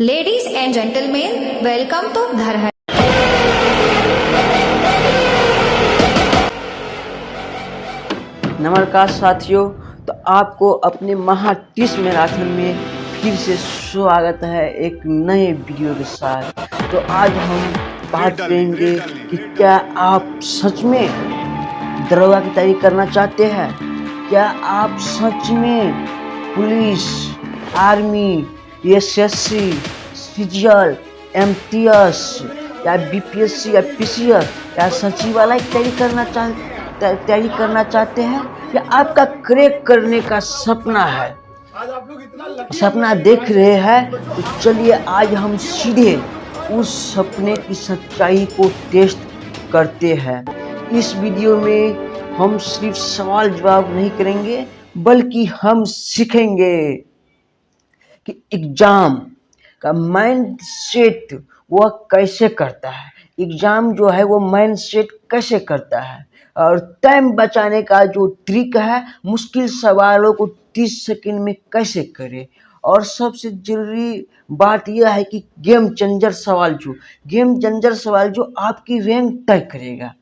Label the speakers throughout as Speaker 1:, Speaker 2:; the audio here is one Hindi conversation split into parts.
Speaker 1: Ladies and gentlemen, welcome to Dharhar.
Speaker 2: नमस्कार साथियों, तो आपको अपने महा टिस मैराथन में फिर से स्वागत है एक नए वीडियो के साथ। तो आज हम बात करेंगे कि क्या आप सच में दरोगा की तैयारी करना चाहते हैं? क्या आप सच में police, army, SSC, CGL, MTS या बीपीएससी या पीसीएस या सचिवालय की तैयारी करना चाहते हैं, या आपका क्रैक करने का सपना है, सपना देख रहे हैं? तो चलिए आज हम सीधे उस सपने की सच्चाई को टेस्ट करते हैं। इस वीडियो में हम सिर्फ सवाल जवाब नहीं करेंगे, बल्कि हम सीखेंगे कि एग्जाम का माइंड सेट वह कैसे करता है, एग्जाम जो है वो माइंड सेट कैसे करता है, और टाइम बचाने का जो ट्रिक है, मुश्किल सवालों को 30 सेकंड में कैसे करें। और सबसे जरूरी बात यह है कि गेम चेंजर सवाल जो आपकी रैंक तय करेगा।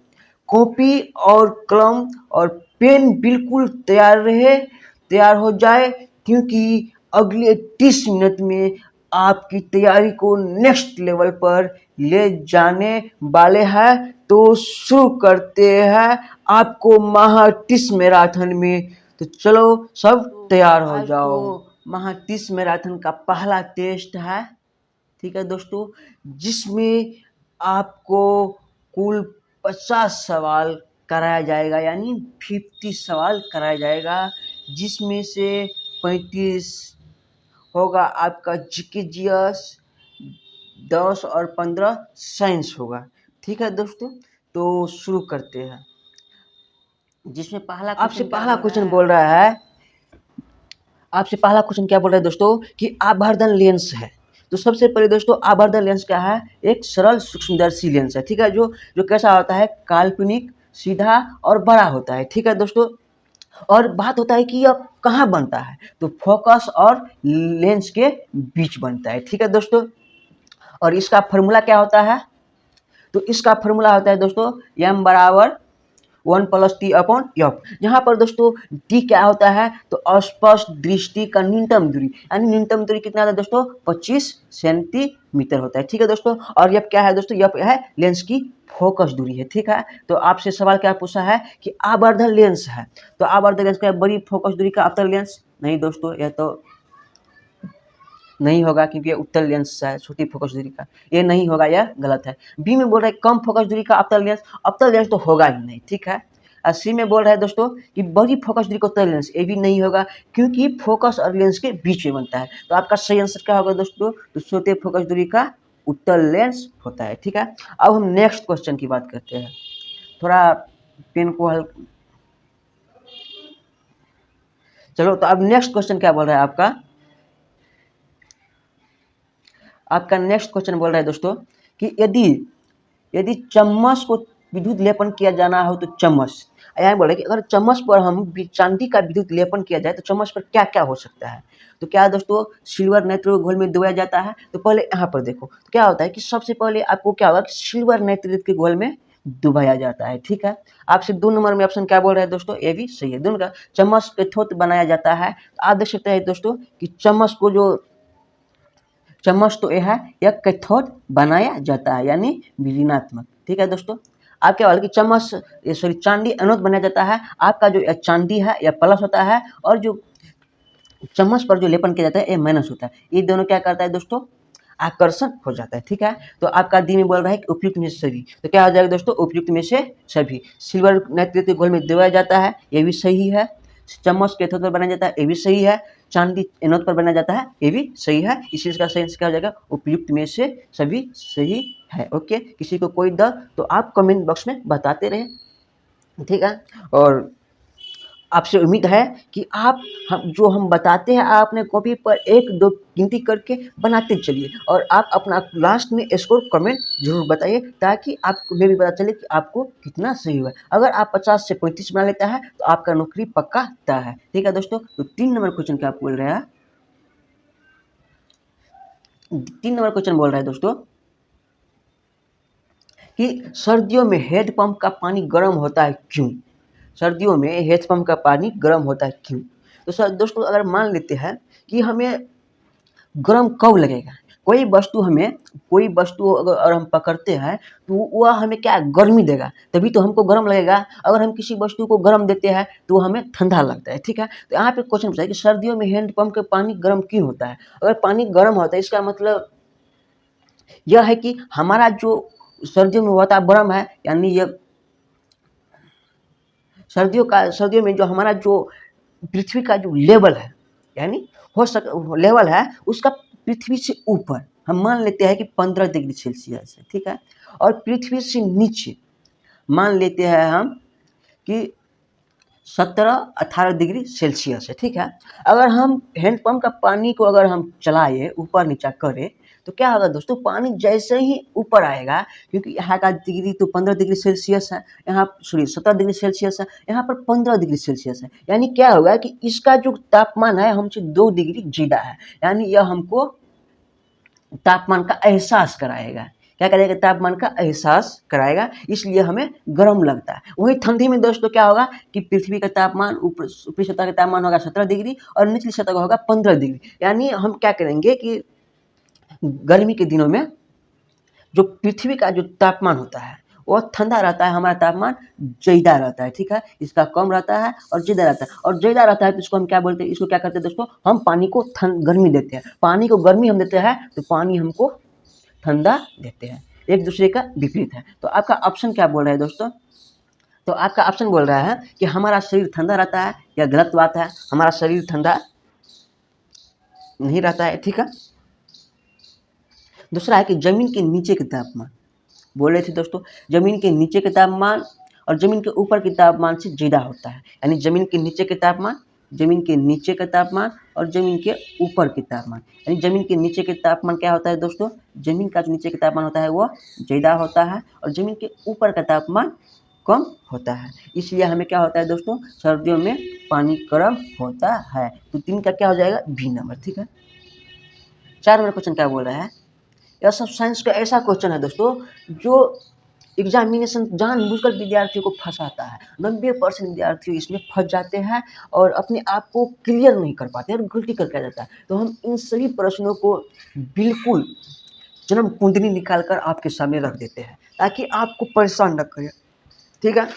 Speaker 2: कॉपी और कलम और पेन बिल्कुल तैयार हो जाए, क्योंकि अगले 30 मिनट में आपकी तैयारी को नेक्स्ट लेवल पर ले जाने वाले हैं। तो शुरू करते हैं आपको महा टिस मैराथन में। तो चलो सब तैयार हो जाओ। महा टिस मैराथन का पहला टेस्ट है, ठीक है दोस्तों, जिसमें आपको कुल 50 सवाल कराया जाएगा, यानी 50 सवाल कराया जाएगा, जिसमें से 35 होगा आपका जीके जीएस, 10 और 15 साइंस होगा। ठीक है दोस्तों, तो शुरू करते हैं। जिसमें आपसे पहला क्वेश्चन बोल रहा है, आपसे पहला क्वेश्चन क्या बोल रहा है दोस्तों, कि आवर्धन लेंस है। तो सबसे पहले दोस्तों, आवर्धन लेंस क्या है? एक सरल सूक्ष्मदर्शी लेंस है, ठीक है, जो कैसा होता है? काल्पनिक, सीधा और बड़ा होता है, ठीक है दोस्तों। और बात होता है कि यह कहाँ बनता है, तो फोकस और लेंस के बीच बनता है, ठीक है दोस्तों। और इसका फॉर्मूला क्या होता है? तो इसका फॉर्मूला होता है दोस्तों m बराबर 1 + t/f, जहाँ पर दोस्तों t क्या होता है? तो अस्पष्ट दृष्टि का न्यूनतम दूरी, यानी न्यूनतम दूरी कितना होता है दोस्तों? 25 सेंटीमीटर होता है, ठीक है दोस्तों। और f क्या है दोस्तों? f है लेंस की फोकस दूरी है, ठीक है। तो आपसे सवाल क्या पूछा है कि आवर्धन लेंस है, तो आवर्धन लेंस का बड़ी फोकस दूरी का अवतल लेंस? नहीं दोस्तों, यह तो नहीं होगा, क्योंकि ये उत्तल लेंस है छोटी फोकस दूरी का, ये नहीं होगा, यह गलत है। बी में बोल रहा है कम फोकस दूरी का अवतल लेंस तो होगा ही नहीं, ठीक है। और सी में बोल रहा है दोस्तों कि बड़ी फोकस दूरी का उत्तल लेंस, ये भी नहीं होगा, क्योंकि फोकस और लेंस के बीच में बनता है। तो आपका सही आंसर क्या होगा दोस्तों? तो छोटे फोकस दूरी का उत्तल लेंस होता है, ठीक है। अब हम नेक्स्ट क्वेश्चन की बात करते हैं। थोड़ा पेन को चलो, तो अब नेक्स्ट क्वेश्चन क्या बोल रहा है आपका नेक्स्ट क्वेश्चन बोल रहा है दोस्तों कि यदि चम्मच को विद्युत लेपन किया जाना हो, तो चम्मच, यहाँ बोल रहे कि अगर चम्मच पर हम चांदी का विद्युत लेपन किया जाए तो चम्मच पर क्या क्या हो सकता है। तो क्या दोस्तों, सिल्वर नाइट्रेट घोल में डुबाया जाता है। तो पहले यहाँ पर देखो, तो क्या होता है कि सबसे पहले आपको क्या होगा कि सिल्वर नाइट्रेट के घोल में डुबाया जाता है, ठीक है। आपसे 2 नंबर में ऑप्शन क्या बोल रहा है दोस्तों? ये भी सही है, दोनों का। चम्मच कैथोड बनाया जाता है, तो आप देख सकते हैं दोस्तों कि चम्मच तो यह है, यह कैथोड बनाया जाता है, यानी विलीनात्मक, ठीक है दोस्तों। आप क्या बोले कि चांदी एनोड बनाया जाता है। आपका जो चांदी है यह प्लस होता है, और जो चम्मच पर जो लेपन किया जाता है ये माइनस होता है। ये दोनों क्या करता है दोस्तों? आकर्षण हो जाता है, ठीक है। तो आपका डी में बोल रहा है कि उपयुक्त में से सभी, तो क्या हो जाएगा दोस्तों? उपयुक्त में से सभी। सिल्वर नाइट्रेट के घोल में डुबाया जाता है, ये भी सही है। चम्मच कैथोड पर बनाया जाता है, ये भी सही है। चांदी एनोड पर बनाया जाता है, ये भी सही है। इसी का सही क्या हो जाएगा? उपयुक्त में से सभी सही है। ओके, किसी को कोई डर तो आप कमेंट बॉक्स में बताते रहे, ठीक है। और आपसे उम्मीद है कि हम बताते हैं, आप अपने कॉपी पर 1-2 गिनती करके बनाते चलिए, और आप अपना लास्ट में स्कोर कमेंट जरूर बताइए, ताकि आपको ये भी पता चले कि आपको कितना सही हुआ। अगर आप 50 से 35 बना लेता है तो आपका नौकरी पक्का तय है, ठीक है दोस्तों। तो 3 नंबर क्वेश्चन क्या आप बोल रहे हैं? 3 नंबर क्वेश्चन बोल रहा है दोस्तों कि सर्दियों में हेड पंप का पानी गर्म होता है क्यों? सर्दियों में हेड पंप का पानी गर्म होता है क्यों? तो सर दोस्तों अगर मान लेते हैं कि हमें गर्म कब लगेगा, कोई वस्तु अगर हम पकड़ते हैं तो वह हमें क्या गर्मी देगा, तभी तो हमको गर्म लगेगा। अगर हम किसी वस्तु को गर्म देते हैं तो हमें ठंडा लगता है, ठीक है। तो यहाँ पे क्वेश्चन पूछा है कि सर्दियों में हैंडपंप का पानी गर्म क्यों होता है। अगर पानी गर्म होता है इसका मतलब यह है कि हमारा जो सर्दियों में वातावरण है, यानी ये सर्दियों में जो हमारा जो पृथ्वी का जो लेवल है, यानी लेवल है उसका पृथ्वी से ऊपर हम मान लेते हैं कि 15 डिग्री सेल्सियस है, ठीक है। और पृथ्वी से नीचे मान लेते हैं हम कि 17-18 डिग्री सेल्सियस है, ठीक है। अगर हम हैंडपंप का पानी को अगर हम चलाए ऊपर नीचा करें तो क्या होगा दोस्तों, पानी जैसे ही ऊपर आएगा, क्योंकि यहाँ का डिग्री तो 15 डिग्री सेल्सियस है, यहाँ 17 डिग्री सेल्सियस है, यहाँ पर 15 डिग्री सेल्सियस है, यानी क्या होगा कि इसका जो तापमान है हमसे 2 डिग्री ज़्यादा है, यानी यह हमको तापमान का एहसास कराएगा। क्या करेगा, तापमान का एहसास कराएगा, इसलिए हमें गर्म लगता है। वही ठंडी में दोस्तों क्या होगा कि पृथ्वी का तापमान ऊपरी सतह का तापमान होगा 17 डिग्री और निचली सतह का होगा 15 डिग्री, यानी हम क्या करेंगे कि गर्मी के दिनों में जो पृथ्वी का जो तापमान होता है वो ठंडा रहता है, हमारा तापमान ज़्यादा रहता है, ठीक है। इसका कम रहता है और ज़्यादा रहता है, और ज़्यादा रहता है तो इसको हम क्या बोलते हैं, इसको क्या करते हैं दोस्तों, हम पानी को गर्मी देते हैं। पानी को गर्मी हम देते हैं तो पानी हमको ठंडा देते हैं, एक दूसरे का विपरीत है। तो आपका ऑप्शन क्या बोल रहा है दोस्तों, तो आपका ऑप्शन बोल रहा है कि हमारा शरीर ठंडा रहता है, या गलत बात है, हमारा शरीर ठंडा नहीं रहता है, ठीक है। दूसरा है कि ज़मीन के नीचे के तापमान, बोल रहे थे दोस्तों, ज़मीन के नीचे के तापमान और ज़मीन के ऊपर के तापमान से ज़्यादा होता है, यानी ज़मीन के नीचे के तापमान, ज़मीन के नीचे का तापमान और ज़मीन के ऊपर के तापमान, यानी ज़मीन के नीचे के तापमान क्या होता है दोस्तों, ज़मीन का जो नीचे का तापमान होता है वो ज़्यादा होता है और ज़मीन के ऊपर का तापमान कम होता है, इसलिए हमें क्या होता है दोस्तों, सर्दियों में पानी गर्म होता है। तो 3 का क्या हो जाएगा, बी नंबर, ठीक है। 4 नंबर क्वेश्चन क्या बोल रहा है, यह सब साइंस का ऐसा क्वेश्चन है दोस्तों जो एग्जामिनेशन जानबूझकर विद्यार्थियों को फंसाता है। 90% विद्यार्थी इसमें फंस जाते हैं और अपने आप को क्लियर नहीं कर पाते और गलती करके आ जाता है। तो हम इन सभी प्रश्नों को बिल्कुल जन्म कुंडली निकाल कर आपके सामने रख देते हैं ताकि आपको परेशान न करें, ठीक है।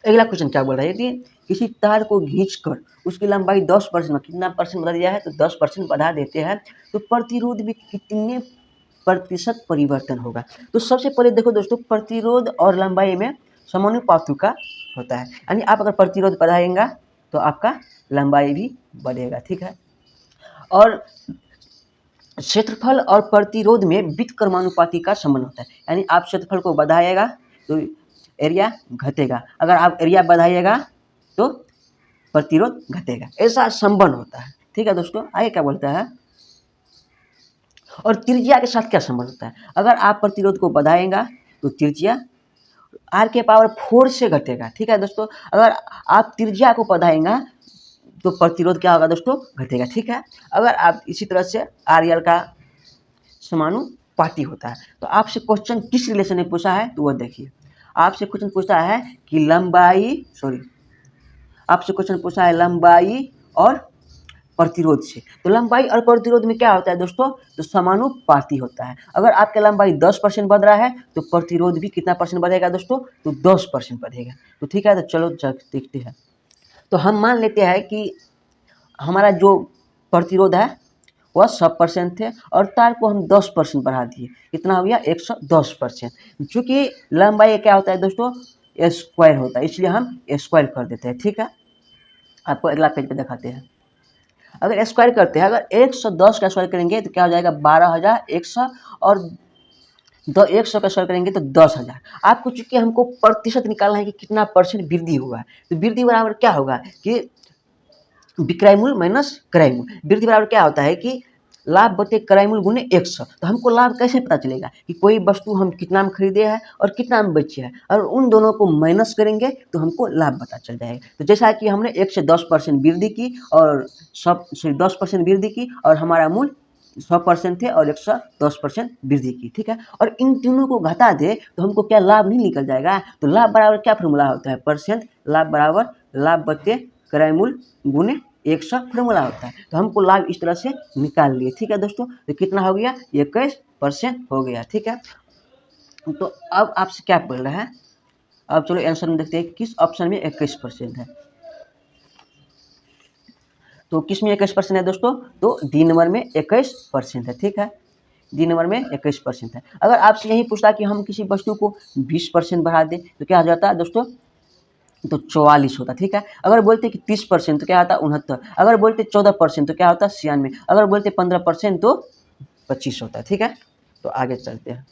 Speaker 2: अगला क्वेश्चन क्या बोल रहा है, यदि किसी तार को खींचकर उसकी लंबाई 10% में कितना परसेंट बढ़ा दिया है, तो 10% बढ़ा देते हैं तो प्रतिरोध भी कितने प्रतिशत परिवर्तन होगा। तो सबसे पहले देखो दोस्तों, प्रतिरोध और लंबाई में समानुपाती का होता है, यानी आप अगर प्रतिरोध बढ़ाएंगे तो आपका लंबाई भी बढ़ेगा, ठीक है। और क्षेत्रफल और प्रतिरोध में व्युत्क्रमानुपाती का संबंध होता है, यानी आप क्षेत्रफल को बढ़ाइएगा तो एरिया घटेगा, अगर आप एरिया बढ़ाइएगा तो प्रतिरोध घटेगा, ऐसा संबंध होता है, ठीक है दोस्तों। आगे क्या बोलता है, और त्रिज्या के साथ क्या संबंध होता है, अगर आप प्रतिरोध को बढ़ाएंगा तो त्रिज्या r के पावर 4 से घटेगा, ठीक है दोस्तों। अगर आप त्रिज्या को बढ़ाएंगा तो प्रतिरोध क्या होगा दोस्तों, घटेगा, ठीक है। अगर आप इसी तरह से r का समानुपाती होता है। तो आपसे क्वेश्चन किस रिलेशन में पूछा है तो वह देखिए, आपसे क्वेश्चन पूछा है कि आपसे क्वेश्चन पूछा है लंबाई और प्रतिरोध से। तो लंबाई और प्रतिरोध में क्या होता है दोस्तों, तो समानुपाती होता है। अगर आपकी लंबाई 10% बढ़ रहा है तो प्रतिरोध भी कितना परसेंट बढ़ेगा दोस्तों, तो 10% बढ़ेगा। तो ठीक है, तो चलो देखते हैं। तो हम मान लेते हैं कि हमारा जो प्रतिरोध है वह 100% थे और तार को हम 10% बढ़ा दिए, कितना हो गया 110%। चूँकि लंबाई क्या होता है दोस्तों, स्क्वायर होता है, इसलिए हम स्क्वायर कर देते हैं, ठीक है। आपको अगला पेज पे दिखाते हैं। अगर स्क्वायर करते हैं, अगर 110 का स्क्वायर करेंगे तो क्या हो जाएगा 12,100 और 100 का स्क्वायर करेंगे तो 10,000। आपको चूँकि हमको प्रतिशत निकालना है कि कितना परसेंट वृद्धि हुआ है, तो वृद्धि बराबर क्या होगा कि विक्रय मूल्य माइनस क्रय मूल्य। वृद्धि बराबर क्या होता है कि लाभ बटे क्रय मूल्य गुणे 100। तो हमको लाभ कैसे पता चलेगा कि कोई वस्तु हम कितना में खरीदे हैं और कितना में बेचे हैं, और उन दोनों को माइनस करेंगे तो हमको लाभ पता चल जाएगा। तो जैसा कि हमने 1 से 10% वृद्धि की और 10% वृद्धि की और हमारा मूल्य 100% थे और 110% वृद्धि की, ठीक है। और इन तीनों को घटा दे तो हमको क्या लाभ नहीं निकल जाएगा। तो लाभ बराबर क्या फॉर्मूला होता है, परसेंट लाभ बराबर लाभ बटे क्रय मूल्य गुने 100 फॉर्मूला होता है। तो हमको लाभ इस तरह से निकाल लिए, ठीक है दोस्तों। तो कितना हो गया, 21% हो गया, ठीक है। तो अब आपसे क्या बोल रहा है, अब चलो आंसर में देखते हैं किस ऑप्शन में 21% है। तो किस में 21% है दोस्तों, तो डी नंबर में 21% है, ठीक है। डी नंबर में 21% है। अगर आपसे यही पूछता कि हम किसी वस्तु को 20% बढ़ा दें तो क्या हो जाता है दोस्तों, तो 44 होता, ठीक है। अगर बोलते कि 30% तो क्या होता 69। अगर बोलते 14% तो क्या होता 96। अगर बोलते 15% तो 25 होता है, ठीक है। तो आगे चलते हैं।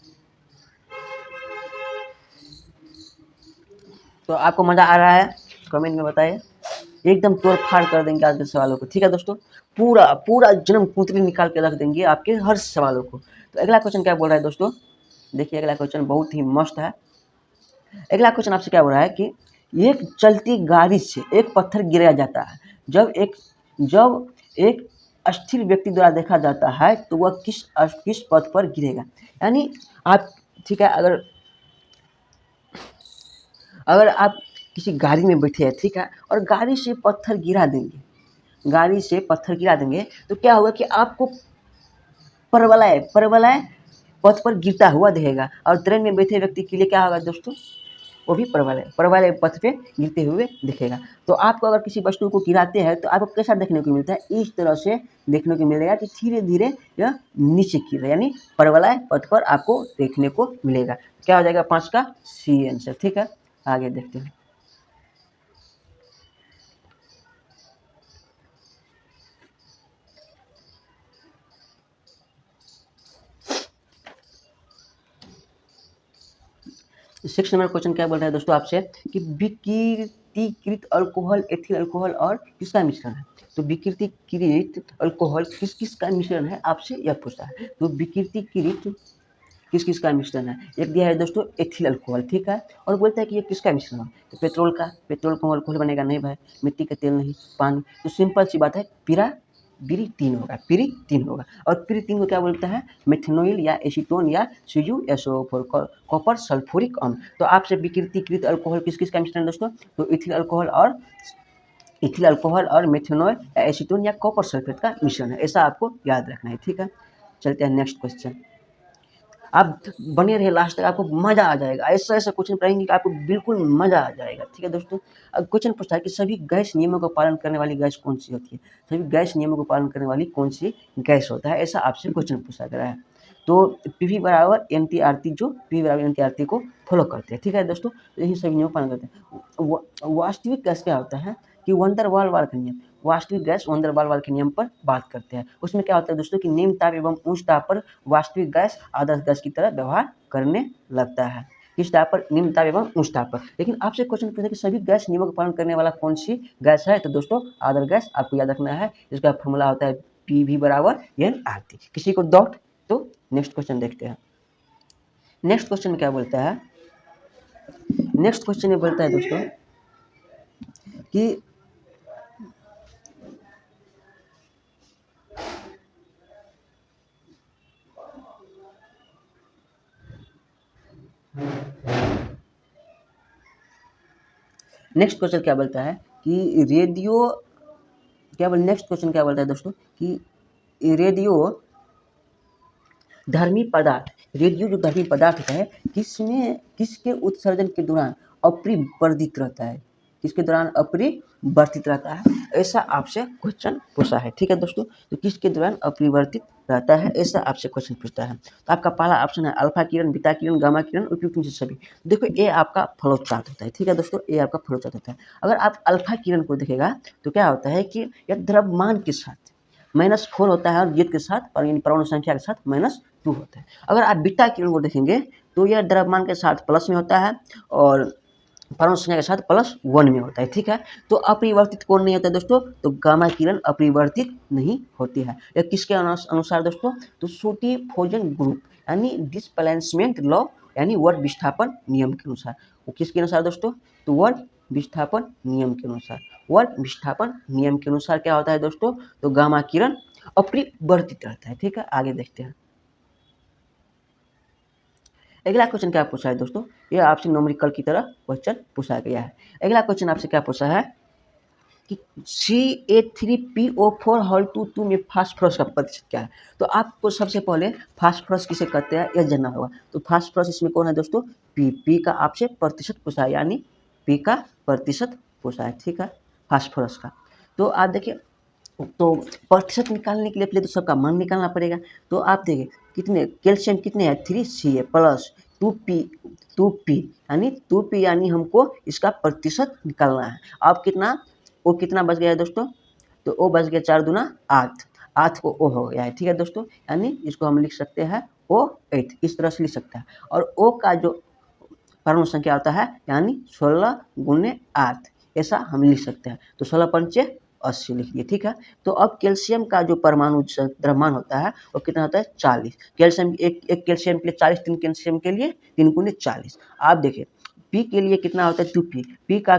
Speaker 2: तो आपको मज़ा आ रहा है, कमेंट में बताइए। एकदम तोड़ फाड़ कर देंगे आज के सवालों को, ठीक है दोस्तों। पूरा पूरा जन्म कुंतली निकाल के रख देंगे आपके हर सवालों को। तो अगला क्वेश्चन क्या बोल रहा है दोस्तों, देखिए अगला क्वेश्चन बहुत ही मस्त है। अगला क्वेश्चन आपसे क्या बोल रहा है कि एक चलती गाड़ी से एक पत्थर गिराया जाता है, जब एक अस्थिर व्यक्ति द्वारा देखा जाता है तो वह किस पथ पर गिरेगा। यानी आप, ठीक है, अगर आप किसी गाड़ी में बैठे हैं, ठीक है, और गाड़ी से पत्थर गिरा देंगे तो क्या होगा कि आपको परवलय पथ पर गिरता हुआ दिखेगा। और ट्रेन में बैठे व्यक्ति के लिए क्या होगा दोस्तों, वो भी परवलय पथ पे गिरते हुए दिखेगा। तो आपको अगर किसी वस्तु को गिराते हैं तो आपको कैसा देखने को मिलता है, इस तरह से देखने को मिलेगा कि धीरे धीरे यह नीचे गिर रहा है, यानी परवलय पथ पर आपको देखने को मिलेगा। क्या हो जाएगा 5 का सी आंसर, ठीक है। आगे देखते हैं। सिक्स नंबर क्वेश्चन क्या बोल रहा है दोस्तों आपसे कि विकृतीकृत अल्कोहल एथिल अल्कोहल और किसका मिश्रण है। तो विकृतीकृत अल्कोहल किस किस का मिश्रण है, आपसे यह पूछता है। तो विकृतीकृत किस किस का मिश्रण है, एक दिया है दोस्तों एथिल अल्कोहल, ठीक है। और बोलता है कि ये किसका मिश्रण है, तो पेट्रोल का अल्कोहल बनेगा नहीं भाई, मिट्टी का तेल नहीं, पानी। तो सिंपल सी बात है, पिरीटीन होगा। और पिरीटीन को क्या बोलता है, मेथनॉइल या एसीटोन या CuSO4 कॉपर सल्फ्यूरिक अम्ल। तो आपसे विकृतीकृत अल्कोहल किस किस का मिश्रण दोस्तों, तो इथिल अल्कोहल और मेथनॉइल या एसीटोन या कॉपर सल्फेट का मिश्रण है, ऐसा आपको याद रखना है, ठीक है। चलते हैं नेक्स्ट क्वेश्चन। आप बने रहे लास्ट तक, आपको मज़ा आ जाएगा। ऐसा क्वेश्चन पढ़ेंगे कि आपको बिल्कुल मज़ा आ जाएगा, ठीक है दोस्तों। अब क्वेश्चन पूछता है कि सभी गैस नियमों का पालन करने वाली गैस कौन सी होती है। सभी गैस नियमों का पालन करने वाली कौन सी गैस होता है, ऐसा आपसे क्वेश्चन पूछा गया है। तो PV बराबर NTRT, जो PV बराबर NTRT को फॉलो करते हैं, ठीक है दोस्तों। यही सभी नियम पालन करते हैं। वास्तविक गैस क्या होता है कि वन der वाल का नियम, वास्तविक गैस वन der वाल के नियम पर बात करते हैं। उसमें क्या होता है दोस्तों कि निम्न ताप एवं उच्च ताप पर वास्तविक गैस आदर्श गैस की तरह व्यवहार करने लगता है। किस ताप पर, निम्न ताप एवं उच्च ताप पर। लेकिन आपसे क्वेश्चन पूछा कि सभी गैस नियमों का पालन करने वाला कौन सी गैस है, तो दोस्तों आदर्श गैस आपको याद रखना है। इसका फॉर्मूला होता है PV बराबर NRT। किसी को डाउट तो नेक्स्ट क्वेश्चन देखते हैं। नेक्स्ट क्वेश्चन में क्या बोलता है, नेक्स्ट क्वेश्चन में बोलता है दोस्तों कि नेक्स्ट क्वेश्चन क्या बोलता है कि नेक्स्ट क्वेश्चन क्या बोलता है दोस्तों कि रेडियो धर्मी पदार्थ है किसके उत्सर्जन के दौरान अपरिवर्तित रहता है, किसके दौरान अपरिवर्तित रहता है, ऐसा आपसे क्वेश्चन पूछा है, ठीक है दोस्तों। तो किसके दौरान अपरिवर्तित रहता है, ऐसा आपसे क्वेश्चन पूछता है। तो आपका पहला ऑप्शन है अल्फा किरण, बीटा किरण, गामा किरण, उपयुक्त में से सभी। देखो ये आपका फ्लो चार्ट होता है, ठीक है दोस्तों, ये आपका फ्लो चार्ट होता है। अगर आप अल्फा किरण को देखेगा तो क्या होता है कि यह द्रव्यमान के साथ -4 होता है और विद्युत के साथ और यानी परमाणु संख्या के साथ -2 होता है। अगर आप बीटा किरण को देखेंगे तो यह द्रव्यमान के साथ प्लस में होता है और परमाणु संख्या के साथ +1 में होता है, ठीक है। तो अपरिवर्तित कौन नहीं होता है दोस्तों, तो गामा किरण अपरिवर्तित नहीं होती है। यह किसके अनुसार दोस्तों, तो शोटी-फोजन ग्रुप यानी डिस्प्लेसमेंट लॉ यानी वर्ग विस्थापन नियम के अनुसार। वो किसके अनुसार दोस्तों, तो वर्ग विस्थापन नियम के अनुसार। वर्ग विस्थापन नियम के अनुसार क्या होता है दोस्तों, तो गामा किरण अपनी बढ़ती रहता है। ठीक है, आगे देखते हैं। अगला क्वेश्चन क्या पूछा है दोस्तों, ये आपसे न्यूमेरिकल की तरह क्वेश्चन पूछा गया है। अगला क्वेश्चन आपसे क्या पूछा है कि CA3PO4 में फास्फोरस का प्रतिशत क्या है। तो आपको सबसे पहले फास्फोरस किसे कहते हैं यह जानना होगा। तो फास्फोरस इसमें कौन है दोस्तों, पी का आपसे प्रतिशत पूछा है, यानी पी का प्रतिशत पूछा है। ठीक है, फास्फोरस का। तो आप देखिए, तो प्रतिशत निकालने के लिए पहले तो सबका मान निकालना पड़ेगा। तो आप देखिए कितने कैल्शियम कितने है 3Ca प्लस 2P यानी 2P यानी हमको इसका प्रतिशत निकालना है। अब कितना, वो कितना बच गया है दोस्तों, तो ओ बच गया 4 दूना 8, 8 को ओ हो गया है। ठीक है दोस्तों, यानी इसको हम लिख सकते हैं O8, इस तरह से लिख सकते हैं। और ओ का जो परमाणु संख्या होता है यानी 16 गुने 8, ऐसा हम लिख सकते हैं। तो 16 पंचे 80 लिख दिए। ठीक है, तो अब कैल्शियम का जो परमाणु द्रव्यमान होता है वो कितना होता है 40। कैल्शियम एक कैल्शियम के लिए 40, 3 कैल्शियम के लिए 3 गुने 40। आप देखिए पी के लिए कितना होता है 2P, पी का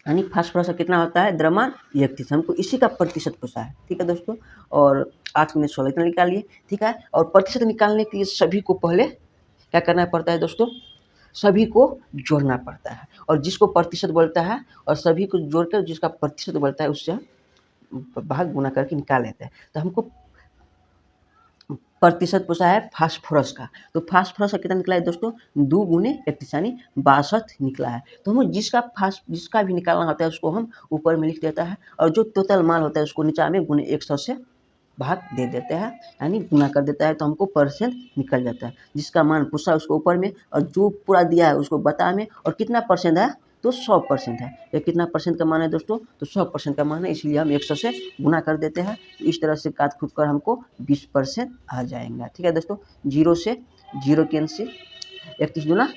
Speaker 2: यानी फास्फोरस का कितना होता है द्रव्यमान 31, हमको इसी का प्रतिशत पूछा है। ठीक है दोस्तों, और 8 गुने 16 इतना निकालिए। ठीक है, और प्रतिशत निकालने के लिए सभी को पहले क्या करना पड़ता है दोस्तों, सभी को जोड़ना पड़ता है। और जिसको प्रतिशत बोलता है और सभी को जोड़कर जिसका प्रतिशत बोलता है उससे हम भाग गुना करके निकाल लेते हैं। तो हमको प्रतिशत पूछा है फास्फोरस का। तो फास्फोरस का कितना निकला है दोस्तों, 2 गुने 31 यानी 62 निकला है। तो हम जिसका भी निकालना होता है उसको हम ऊपर में लिख देता है, और जो टोटल मान होता है उसको नीचा में गुने 100 से भाग दे देते हैं, यानी गुना कर देता है, तो हमको परसेंट निकल जाता है। जिसका मान पूछा है उसको ऊपर में, और जो पूरा दिया है उसको बता में, और कितना परसेंट है तो 100% है। ये कितना परसेंट का मान है दोस्तों, तो 100% का मान है, इसलिए हम 100 से गुना कर देते हैं। तो इस तरह से काट खुद कर हमको 20% आ जाएगा। ठीक है दोस्तों, 0 से 0 कैंसिल, 31 दूना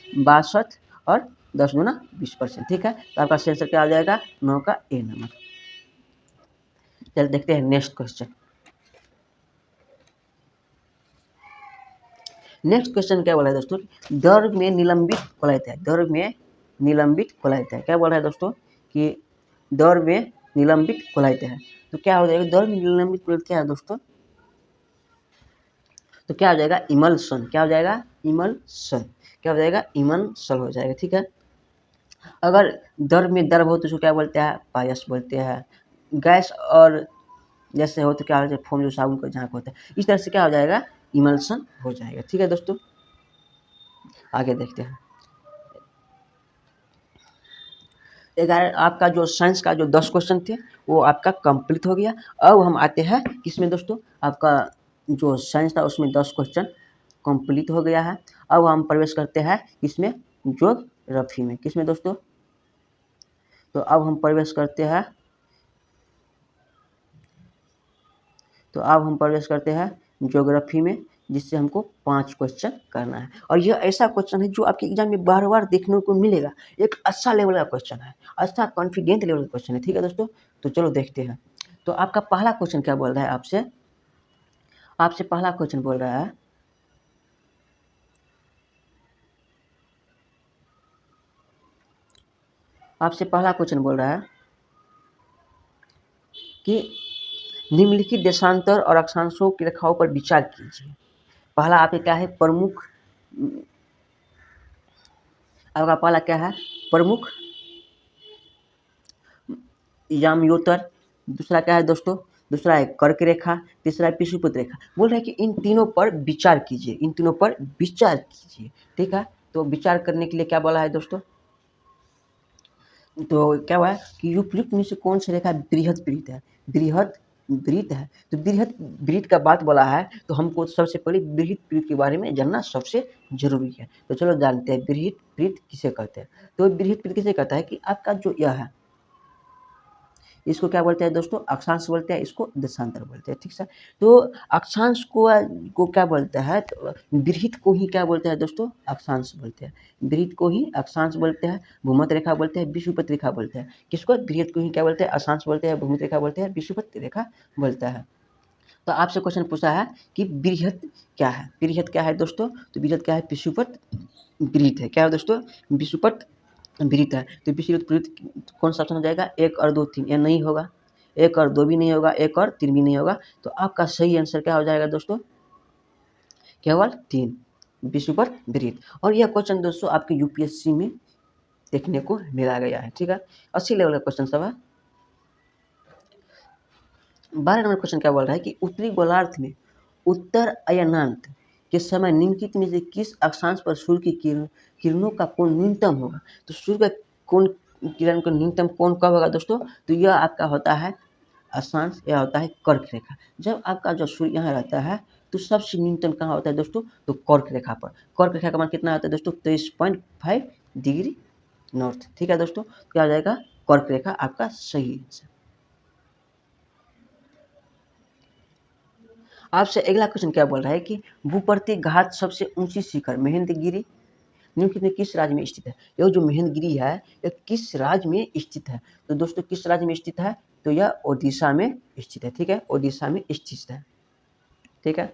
Speaker 2: 62 और 10 दूना 20%। ठीक है, तो आपका आंसर क्या आ जाएगा 9 का ए नंबर। चलिए देखते हैं नेक्स्ट क्वेश्चन। नेक्स्ट क्वेश्चन क्या बोला है दोस्तों, द्रव में निलंबित कोलाइट है। द्रव में निलंबित कोलाइट है, क्या बोल रहा है दोस्तों कि द्रव में निलंबित कोलाइट है। तो क्या हो जाएगा, द्रव में निलंबित कोलाइट क्या है दोस्तों, तो क्या हो जाएगा इमल्सन। क्या हो जाएगा इमल्सन, क्या हो जाएगा इमल्सन हो जाएगा। ठीक है, अगर द्रव में द्रव हो तो उसको क्या बोलते हैं पायस बोलते हैं। गैस और जैसे हो तो क्या हो जाएगा फोम, जो साबुन का झाग होता है, इस तरह से क्या हो जाएगा इमल्सन हो जाएगा। ठीक है दोस्तों, आगे देखते हैं। 11 आपका जो साइंस का जो 10 क्वेश्चन थे वो आपका कंप्लीट हो गया। अब हम आते हैं किसमें दोस्तों, आपका जो साइंस था उसमें 10 क्वेश्चन कंप्लीट हो गया है। अब हम प्रवेश करते हैं किसमें, ज्योग्राफी में। किसमें दोस्तों, तो अब हम प्रवेश करते हैं, तो अब हम प्रवेश करते हैं ज्योग्राफी में, जिससे हमको 5 क्वेश्चन करना है। और यह ऐसा क्वेश्चन है जो आपके एग्जाम में बार बार देखने को मिलेगा। एक अच्छा लेवल का क्वेश्चन है, अच्छा कॉन्फिडेंट लेवल का क्वेश्चन है। ठीक है दोस्तों, तो चलो देखते हैं। तो आपका पहला क्वेश्चन क्या बोल रहा है, आपसे पहला क्वेश्चन बोल रहा है कि निम्नलिखित देशांतर और अक्षांशों की रेखाओं पर विचार कीजिए। पहला आपके क्या है प्रमुख, आपका पहला क्या है प्रमुख याम्योतर, दूसरा क्या है दोस्तों, दूसरा है कर्क रेखा, तीसरा है विषुवत रेखा। बोल रहे हैं कि इन तीनों पर विचार कीजिए, इन तीनों पर विचार कीजिए। ठीक है, तो विचार करने के लिए क्या बोला है दोस्तों, तो क्या हुआ है कि उपयुक्त में से कौन सी रेखा बृहद वृत्त है, बृहद वृत्त है। तो बृहद वृत्त का बात बोला है तो हमको सबसे पहले बृहद वृत्त के बारे में जानना सबसे जरूरी है। तो चलो जानते हैं बृहद वृत्त किसे कहते हैं। तो बृहद वृत्त किसे कहता है कि आपका जो यह है इसको क्या बोलते हैं दोस्तों, अक्षांश बोलते हैं, इसको देशांतर बोलते हैं। ठीक है, तो अक्षांश को क्या बोलते हैं, तो बृहद को ही क्या बोलते हैं दोस्तों, अक्षांश बोलते हैं। बृहद को ही अक्षांश बोलते हैं, भूमध्य रेखा बोलते हैं, विषुवत रेखा बोलते हैं। किसको, बृहद को ही क्या बोलते हैं अक्षांश बोलते हैं, भूमध्य रेखा बोलते हैं, विषुवत रेखा बोलता है। तो आपसे क्वेश्चन पूछा है कि बृहद क्या है, बृहद क्या है दोस्तों, तो बृहद क्या है विषुवत वृत्त है। क्या है दोस्तों, विषुवत वृत्त है। तो विषुवत वृत्त कौन सा ऑप्शन हो जाएगा, 1 और 2 3, यह नहीं होगा। 1 और 2 भी नहीं होगा, 1 और 3 भी नहीं होगा। तो आपका सही आंसर क्या हो जाएगा दोस्तों? केवल 3 विषुववृत्त। और यह क्वेश्चन दोस्तों आपके यूपीएससी में देखने को मिला गया है, ठीक है। 80 लेवल का क्वेश्चन सब है। 12 नंबर क्वेश्चन क्या बोल रहा है कि उत्तरी गोलार्ध में उत्तर अयनांत के समय निम्नलिखित में से किस अक्षांश पर सूर्य की किरणों का कोण न्यूनतम होगा? तो सूर्य का कोण किरण का न्यूनतम कोण कब होगा दोस्तों? तो यह आपका होता है अक्षांश, यह होता है कर्क रेखा। जब आपका जो सूर्य यहाँ रहता है तो सबसे न्यूनतम कहाँ होता है दोस्तों? तो कर्क रेखा पर। कर्क रेखा का मान कितना होता है दोस्तों? 23.5 डिग्री नॉर्थ, ठीक है दोस्तों। क्या हो जाएगा? कर्क रेखा आपका सही आंसर। आपसे अगला क्वेश्चन क्या बोल रहा है कि भूप्रति घात सबसे ऊंची शिखर महेंद्रगिरी निम्नलिखित में किस राज्य में स्थित है? यह जो महेंद्रगिरी है यह किस राज्य में स्थित है? तो दोस्तों किस राज्य में स्थित है? तो यह ओडिशा में स्थित है, ठीक है, ओडिशा में स्थित है, ठीक है।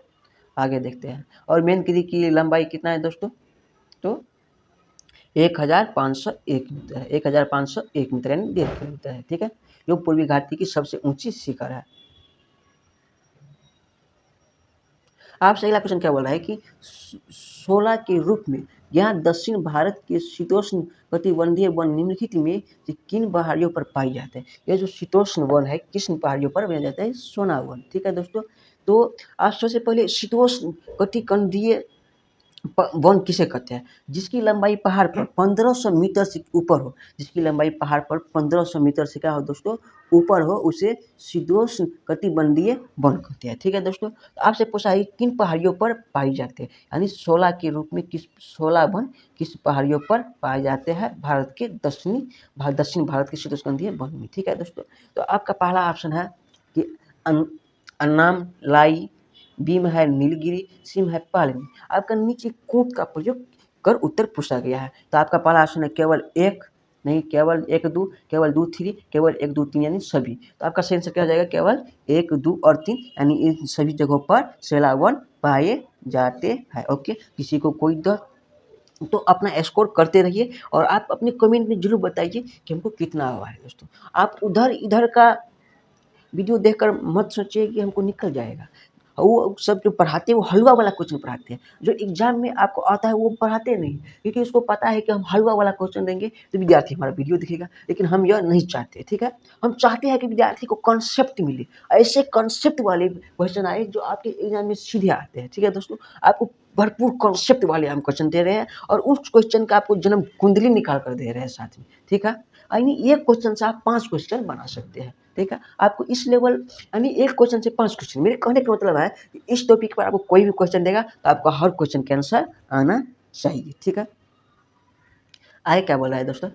Speaker 2: आगे देखते हैं। और महेंद्रगिरी की लंबाई कितना है दोस्तों? तो 1501 मीटर है, 1501 मीटर यानी 1.5 किलोमीटर है, ठीक है। जो पूर्वी घाटी की सबसे ऊंची शिखर है। आपसे अगला क्वेश्चन क्या बोल रहा है कि 16 के रूप में यहाँ दक्षिण भारत के शीतोष्ण कटिबंधीय वन निम्नलिखित में से किन पहाड़ियों पर पाई जाते हैं? यह जो शीतोष्ण वन है किस पहाड़ियों पर पाया जाता है? सोना वन, ठीक है दोस्तों। तो आप सबसे पहले शीतोष्ण कटिबंधीय वन किसे कहते हैं? जिसकी लंबाई पहाड़ पर 1500 मीटर से ऊपर हो, जिसकी लंबाई पहाड़ पर 1500 मीटर से क्या हो दोस्तों? ऊपर हो, उसे शीतोष्ण कटिबंधीय वन कहते हैं, ठीक है दोस्तों। तो आपसे पूछा है किन पहाड़ियों पर पाई जाते हैं, यानी 16 के रूप में किस 16 वन किस पहाड़ियों पर पाए जाते हैं भारत के दक्षिण भारत के शीतोष्णकटिबंधीय वन में, ठीक है दोस्तों। तो आपका पहला ऑप्शन है कि अन्नाम लाई, बी में है नीलगिरी, सी में है पालमी। आपका नीचे कोट का प्रयोग कर उत्तर पूछा गया है। तो आपका पहला ऑप्शन है केवल एक, नहीं केवल 1 2, केवल 2 3, केवल 1 2 3 यानी सभी। तो आपका सही आंसर क्या हो जाएगा? केवल 1 2 और 3 यानी इन सभी जगहों पर सैलावन पाए जाते हैं। ओके, किसी को कोई डर तो अपना स्कोर करते रहिए और आप अपने कमेंट में जरूर बताइए कि हमको कितना हुआ है दोस्तों। आप उधर इधर का वीडियो देखकर मत सोचिए कि हमको निकल जाएगा। वो सब जो पढ़ाते हैं वो हलवा वाला क्वेश्चन पढ़ाते हैं, जो एग्जाम में आपको आता है वो पढ़ाते नहीं, क्योंकि उसको पता है कि हम हलवा वाला क्वेश्चन देंगे तो विद्यार्थी हमारा वीडियो देखेगा। लेकिन हम यह नहीं चाहते, ठीक है। हम चाहते हैं कि विद्यार्थी को कॉन्सेप्ट मिले, ऐसे कॉन्सेप्ट वाले क्वेश्चन आए जो आपके एग्जाम में सीधे आते हैं, ठीक है दोस्तों। आपको भरपूर कॉन्सेप्ट वाले हम क्वेश्चन दे रहे हैं और उस क्वेश्चन का आपको जन्म कुंडली निकाल कर दे रहे हैं साथ में, ठीक है। यानी एक क्वेश्चन से आप 5 क्वेश्चन बना सकते हैं, ठीक है। आपको इस लेवल यानी एक क्वेश्चन से 5 क्वेश्चन, मेरे कहने का मतलब है कि इस टॉपिक पर आपको कोई भी क्वेश्चन देगा तो आपका हर क्वेश्चन के आंसर आना चाहिए, ठीक है। आगे क्या बोल रहा है दोस्तों?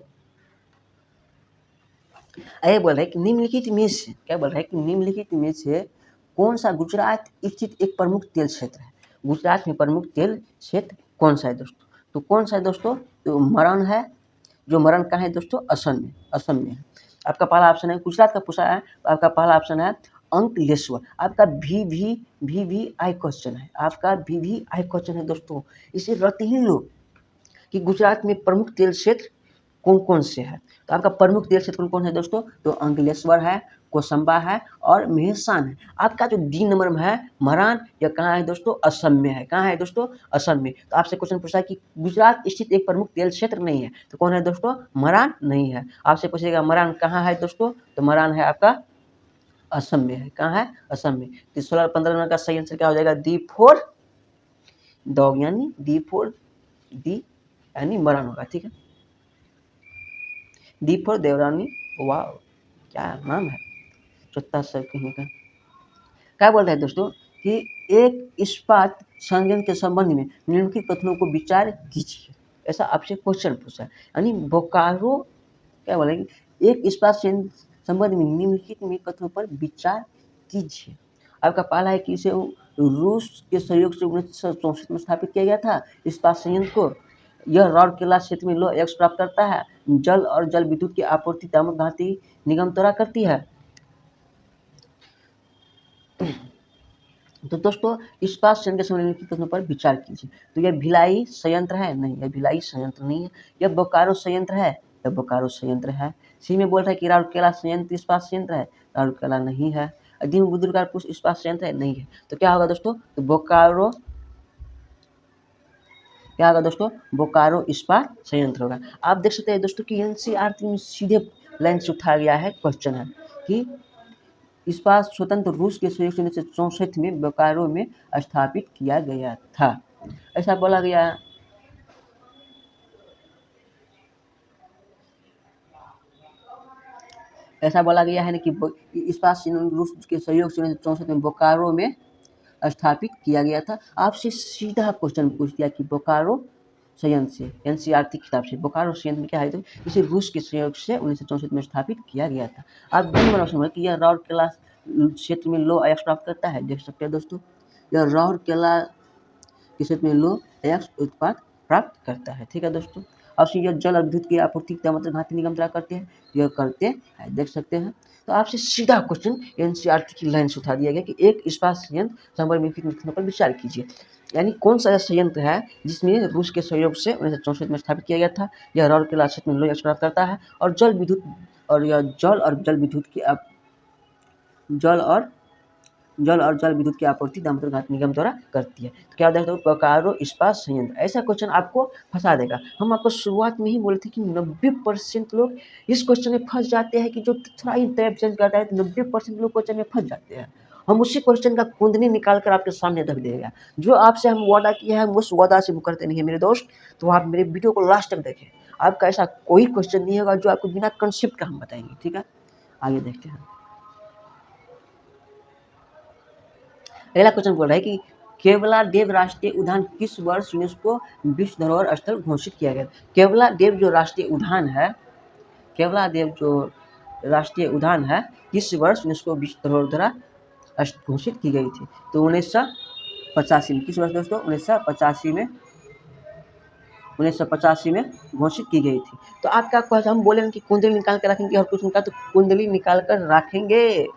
Speaker 2: आगे बोल रहा है कि निम्नलिखित में से क्या बोल रहा है कि निम्नलिखित में से कौन सा गुजरात स्थित एक प्रमुख तेल क्षेत्र है? गुजरात में प्रमुख तेल क्षेत्र कौन सा है दोस्तों? तो कौन सा है दोस्तों? तो मरण है। जो मरण कहाँ है दोस्तों? असम में, असम में है। आपका पहला ऑप्शन है, गुजरात का पूछा है तो आपका पहला ऑप्शन है अंकलेश्वर। आपका वी आई क्वेश्चन है, आपका वी आई क्वेश्चन है दोस्तों। इसे रटते ही लोग कि गुजरात में प्रमुख तेल क्षेत्र कौन कौन से है। तो आपका प्रमुख तेल क्षेत्र कौन कौन है दोस्तों? तो अंकलेश्वर है, कोसंबा है और मेहसान है। आपका जो डी नंबर में है मरान, यह कहाँ है दोस्तों? असम में है। कहाँ है दोस्तों? असम में। तो आपसे क्वेश्चन पूछा है कि गुजरात स्थित एक प्रमुख तेल क्षेत्र नहीं है, तो कौन है दोस्तों? मरान नहीं है। आपसे पूछेगा मरान कहाँ है दोस्तों? तो मरान है आपका असम में है। कहाँ है? असम में। तो 16 15 नंबर का सही आंसर क्या हो जाएगा? डी फोर डॉग यानी डी यानी मरान होगा, ठीक है। डी फॉर देवरानी। वाह, क्या नाम है चुत्ता सर कहीं का। क्या बोल रहे हैं दोस्तों कि एक इस्पात संयंत्र के संबंध में निम्नलिखित कथनों को विचार कीजिए। ऐसा आपसे क्वेश्चन पूछा है, यानी बोकारो क्या बोलेंगे, एक इस्पात संयंत्र संबंध में निम्नलिखित में कथनों पर विचार कीजिए। आपका पहला है कि इसे रूस के सहयोग से 1964 में स्थापित किया गया था इस्पात संयंत्र को। यह राउरकेला क्षेत्र में लौह अयस्क प्राप्त करता है। जल और जल विद्युत की आपूर्ति दामोदर घाटी निगम द्वारा करती है। तो दोस्तों इस्पात संयंत्र के निम्नलिखित कथनों पर विचार कीजिए। तो यह भिलाई संयंत्र है? नहीं, यह भिलाई संयंत्र नहीं है। यह बोकारो संयंत्र है? यह बोकारो संयंत्र है। सी में बोल रहा है कि राउरकेला संयंत्र इस्पात संयंत्र है, राउरकेला नहीं है। डी में बुजुर्गपुर इस्पात संयंत्र है, नहीं है। तो क्या होगा दोस्तों, तो बोकारो, क्या होगा दोस्तों, बोकारो इस्पात संयंत्र होगा। आप देख सकते हैं दोस्तों कि एनसीईआरटी में सीधे लाइन से उठाया गया है क्वेश्चन है कि इस्पात स्वतंत्र रूस के सहयोग से 1964 में बोकारो में स्थापित किया गया था, ऐसा बोला गया है। ऐसा बोला गया है ना कि इस्पात रूस के सहयोग से 1964 में बोकारो में स्थापित किया गया था। आपसे सीधा क्वेश्चन पूछ दिया कि बोकारो संयंत्र से, एनसीईआरटी किताब से बोकारो संयंत्र में क्या है, तो इसे रूस के सहयोग से 1964 में स्थापित किया गया था। आप दिन कि यह राउरकेला क्षेत्र में लौह अयस्क प्राप्त करता है, देख सकते हैं दोस्तों, यह राउरकेला के क्षेत्र में लौह अयस्क उत्पाद प्राप्त करता है। ठीक है दोस्तों, आपसे यह जल और विद्युत की आपूर्ति मतलब घाटी निगम द्वारा करते हैं, यह करते हैं, देख सकते हैं। तो आपसे सीधा क्वेश्चन एनसीईआरटी की लाइन से उठा दिया गया कि एक इस्पात संयंत्र संपर्क में स्थित पर विचार कीजिए। यानी कौन सा संयंत्र है जिसमें रूस के सहयोग से 1964 में स्थापित किया गया था, यह राउरकेला क्षेत्र में लौह अयस्क प्राप्त करता है और जल विद्युत और यह जल विद्युत की जल और जल विद्युत की आपूर्ति दामोदर घाट निगम द्वारा करती है। तो क्या देखते हो, बोकारो इस्पात संयंत्र, ऐसा क्वेश्चन आपको फंसा देगा। हम आपको शुरुआत में ही बोले थे कि 90% लोग इस क्वेश्चन में फंस जाते हैं कि जो थोड़ा ही टाइप चेंज करता है तो 90% लोग क्वेश्चन में फंस जाते हैं। हम उसी क्वेश्चन का कुंडली निकाल कर आपके सामने रख देगा। जो आपसे हम वादा किया है उस वादा से मुकरते नहीं है मेरे दोस्त, तो आप मेरे वीडियो को लास्ट तक देखें। आपका ऐसा कोई क्वेश्चन नहीं होगा जो आपको बिना कंसेप्ट का हम बताएंगे। ठीक है, आगे देखते हैं। अगला क्वेश्चन बोल रहा है कि केवलादेव राष्ट्रीय उद्यान किस वर्ष यूनेस्को विश्व धरोहर स्थल घोषित किया गया? केवलादेव जो राष्ट्रीय उद्यान है, केवलादेव जो राष्ट्रीय उद्यान है किस वर्ष यूनेस्को विश्व धरोहर घोषित की गई थी? तो 1985 में। किस वर्ष दोस्तों? 1985 में घोषित की गई थी। तो आपका क्वेश्चन हम बोले कि कुंडली निकाल कर रखेंगे और कुछ उनका, तो कुंडली निकाल कर रखेंगे। तो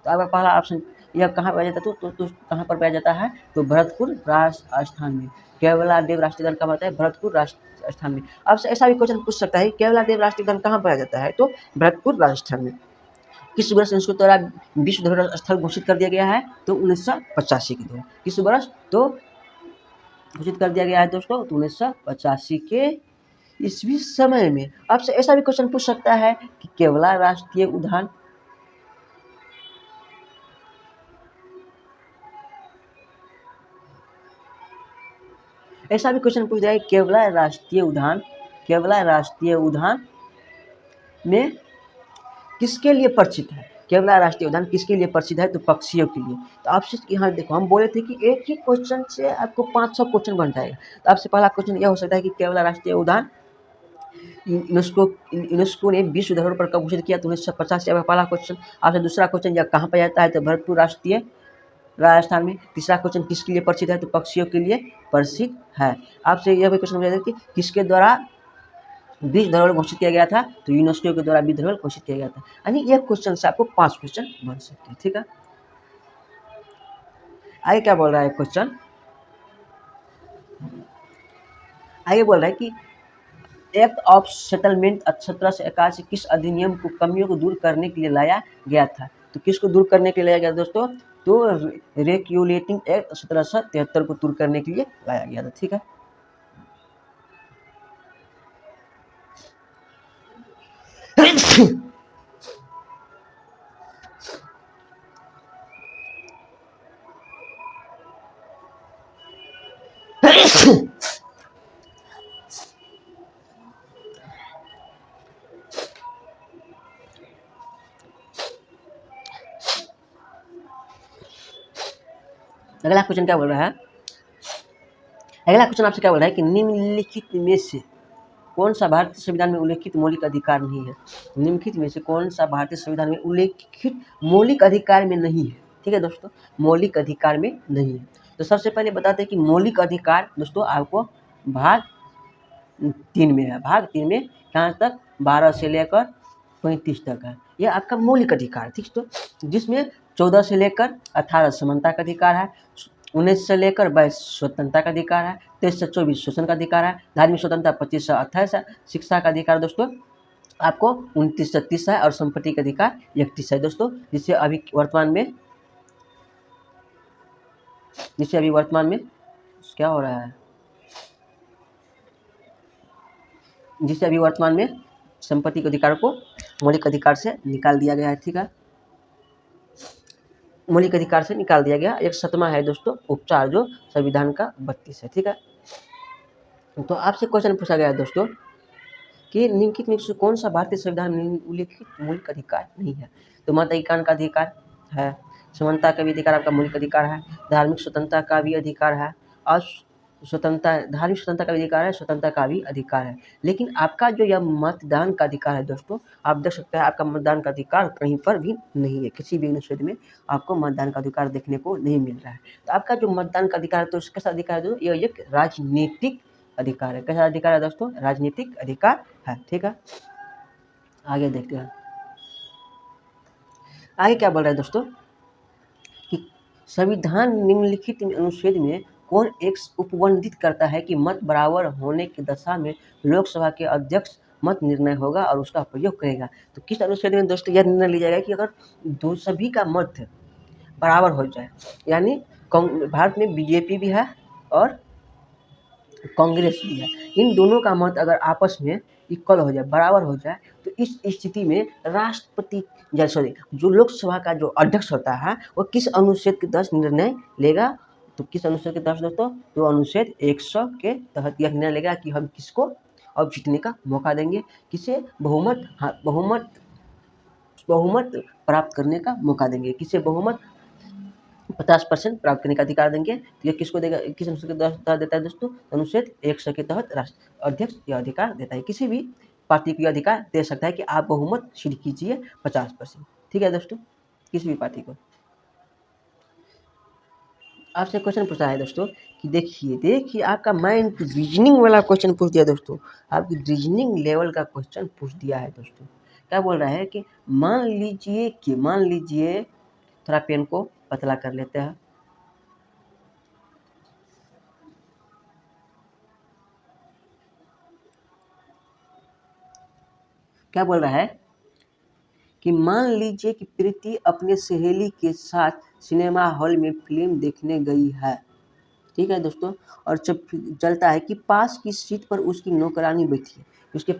Speaker 2: आपका पहला ऑप्शन यह कहाँ पाया जाता है, तो कहाँ पर पाया जाता है, तो भरतपुर राजस्थान में। केवलादेव राष्ट्रीय उद्यान कहाँ पाता है? भरतपुर राजस्थान में। अब ऐसा भी क्वेश्चन पूछ सकता है केवलादेव राष्ट्रीय उद्यान कहाँ पाया जाता है, तो भरतपुर राजस्थान में। किस वर्ष इसको द्वारा विश्व धरोहर स्थल घोषित कर दिया गया है, तो 1985 के द्वारा। किस वर्ष तो घोषित कर दिया गया है दोस्तों, तो 1985 के ईस्वी समय में। आपसे ऐसा भी क्वेश्चन पूछ सकता है कि केवला राष्ट्रीय उद्यान ऐसा भी क्वेश्चन पूछ दिया है केवला राष्ट्रीय उद्यान में किसके लिए परिचित है? केवला राष्ट्रीय उद्यान किसके लिए प्रसिद्ध है, तो पक्षियों के लिए। तो आपसे यहाँ देखो, हम बोले थे कि एक ही क्वेश्चन से आपको 500 क्वेश्चन बन जाएगा। तो आपसे पहला क्वेश्चन यह हो सकता है कि केवला राष्ट्रीय उद्यान यूनेस्को ने विश्व धरोहर पर कब घोषित किया, तो 1950 से पहला क्वेश्चन। आपसे दूसरा क्वेश्चन यह कहाँ पाया जाता है, तो भरतपुर राजस्थान में। तीसरा क्वेश्चन किसके लिए प्रसिद्ध है, तो पक्षियों के लिए प्रसिद्ध है। आपसे यह भी क्वेश्चन हो जाता है कि किसके द्वारा विश्व धरोहर घोषित किया गया था, तो यूनेस्को के द्वारा विश्व धरोहर घोषित किया गया था। यानी यह क्वेश्चन से आपको 5 क्वेश्चन बन सकते हैं। ठीक है, आगे क्या बोल रहा है क्वेश्चन, आगे बोल रहा है कि एक्ट ऑफ सेटलमेंट 1781 किस अधिनियम को कमियों को दूर करने के लिए लाया गया था? तो किसको दूर करने के लिए लाया गया दोस्तों, तो रेगुलेटिंग एक्ट 1773 को दूर करने के लिए लाया गया था। ठीक है, अगला क्वेश्चन क्या बोल रहा है, अगला क्वेश्चन आपसे क्या बोल रहा है कि निम्नलिखित में से कौन सा भारतीय संविधान में उल्लेखित मौलिक अधिकार नहीं है? निम्नलिखित में से कौन सा भारतीय संविधान में उल्लेखित मौलिक अधिकार में नहीं है? ठीक है दोस्तों, मौलिक अधिकार में नहीं है। तो सबसे पहले बताते हैं कि मौलिक अधिकार दोस्तों आपको भाग 3 में है। भाग 3 में कहाँ तक, 12 से लेकर 35 तक है। यह आपका मौलिक अधिकार, ठीक है, तो जिसमें 14 से लेकर 18 समानता का अधिकार है, 19 से लेकर 22 स्वतंत्रता का अधिकार है, 23 से 24 शोषण का अधिकार है, धार्मिक स्वतंत्रता 25 से 28 है, शिक्षा का अधिकार दोस्तों आपको 29 है और संपत्ति का अधिकार 31 है दोस्तों, जिससे अभी वर्तमान में क्या हो रहा है, जिससे अभी वर्तमान में संपत्ति के अधिकार को मौलिक अधिकार से निकाल दिया गया है। ठीक है, मौलिक अधिकार से निकाल दिया गया। एक 7वां है दोस्तों उपचार, जो संविधान का 32 है। ठीक है, तो आपसे क्वेश्चन पूछा गया है दोस्तों कि निम्नलिखित में से कौन सा भारतीय संविधान में उल्लिखित मौलिक अधिकार नहीं है। तो मताधिकार का अधिकार है, समानता का भी अधिकार आपका मौलिक अधिकार है, धार्मिक स्वतंत्रता का भी अधिकार है, और धार्मिक स्वतंत्रता का भी अधिकार है, स्वतंत्रता का भी अधिकार है। लेकिन आपका जो यह मतदान का अधिकार है दोस्तों, आप देख सकते हैं आपका मतदान का अधिकार कहीं पर भी नहीं है, किसी भी अनुच्छेद में आपको मतदान का अधिकार देखने को नहीं मिल रहा है। तो आपका जो मतदान का अधिकार है तो कैसा अधिकार है दोस्तों, यह एक राजनीतिक अधिकार है। कैसा अधिकार है दोस्तों, राजनीतिक अधिकार है। ठीक है, आगे देखते हैं आगे क्या बोल रहा है दोस्तों कि संविधान निम्नलिखित अनुच्छेद में कौन एक उपबंधित करता है कि मत बराबर होने की दशा में लोकसभा के अध्यक्ष मत निर्णय होगा और उसका प्रयोग करेगा। तो किस अनुच्छेद में दोस्तों यह निर्णय लिया जाएगा कि अगर सभी का मत बराबर हो जाए, यानी भारत में बीजेपी भी है और कांग्रेस भी है, इन दोनों का मत अगर आपस में इक्वल हो जाए, बराबर हो जाए, तो इस स्थिति में राष्ट्रपति जो लोकसभा का जो अध्यक्ष होता है वो किस अनुच्छेद के तहत निर्णय लेगा। तो किस अनुच्छेद के तहत दोस्तों, तो अनुच्छेद 100 के तहत यह निर्णय लेगा कि हम किसको अब जीतने का मौका देंगे, किसे बहुमत प्राप्त करने का मौका देंगे, किसे बहुमत 50% प्राप्त करने का अधिकार देंगे। तो यह किसको देगा, किस अनुच्छेद के तहत देता है दोस्तों, अनुच्छेद 100 के तहत राष्ट्र अध्यक्ष यह अधिकार देता है। किसी भी पार्टी को यह अधिकार दे सकता है कि आप बहुमत सिद्ध कीजिए 50%। ठीक है दोस्तों, किसी भी पार्टी को। आपसे क्वेश्चन पूछा है दोस्तों कि देखिए आपका माइंड रीजनिंग वाला क्वेश्चन पूछ दिया दोस्तों, आपकी रीजनिंग लेवल का क्वेश्चन पूछ दिया है दोस्तों। क्या बोल रहा है कि मान लीजिए थोड़ा पेन को पतला कर लेते हैं। क्या बोल रहा है कि मान लीजिए कि प्रीति अपने सहेली के साथ सिनेमा हॉल में फिल्म देखने गई है। ठीक है दोस्तों, और जब चलता है कि पास की सीट पर उसकी नौकरानी बैठी है, उसके